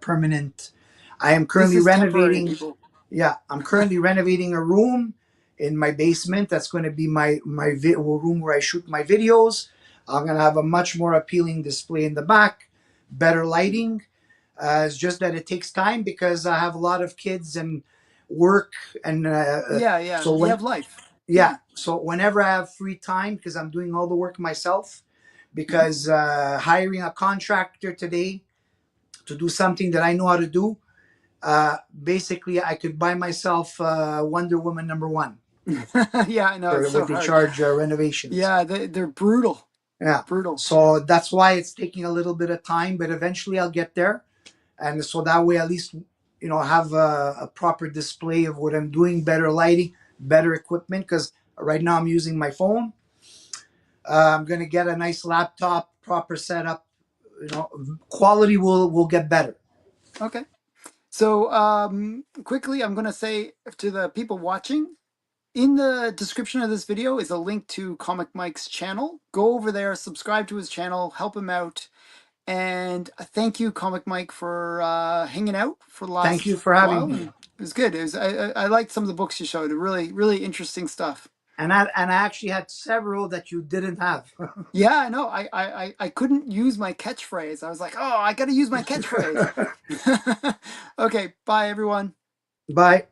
S2: permanent. I am
S1: This
S2: currently
S1: is temporary,
S2: renovating.
S1: people.
S2: Yeah, I'm currently renovating a room in my basement. That's going to be my room where I shoot my videos. I'm going to have a much more appealing display in the back, better lighting. It's just that it takes time, because I have a lot of kids and work, and
S1: Yeah, yeah.
S2: so
S1: You
S2: when
S1: have life.
S2: yeah,
S1: Yeah.
S2: so whenever I have free time, because I'm doing all the work myself,
S1: Hmm.
S2: because hiring a contractor today to do something that I know how to do, basically I could buy myself Wonder Woman #1
S1: Yeah, I know it's
S2: for
S1: so
S2: what they
S1: hard.
S2: charge renovations.
S1: Yeah, they're brutal,
S2: Yeah,
S1: brutal.
S2: so that's why it's taking a little bit of time, but eventually I'll get there, and so that way at least have a proper display of what I'm doing, better lighting, better equipment. Because right now I'm using my phone. I'm gonna get a nice laptop, proper setup. Quality will get better.
S1: Okay. So quickly, I'm gonna say to the people watching, in the description of this video is a link to Comic Mike's channel. Go over there, subscribe to his channel, help him out. And thank you, Comic Mike, for hanging out for the
S2: Thank you
S1: last
S2: for having
S1: while.
S2: me.
S1: And it was good. It was I liked some of the books you showed. Really, really interesting stuff.
S2: And I actually had several that you didn't have.
S1: Yeah, I know. I couldn't use my catchphrase. I was like, oh, I got to use my catchphrase. Okay, bye everyone.
S2: Bye.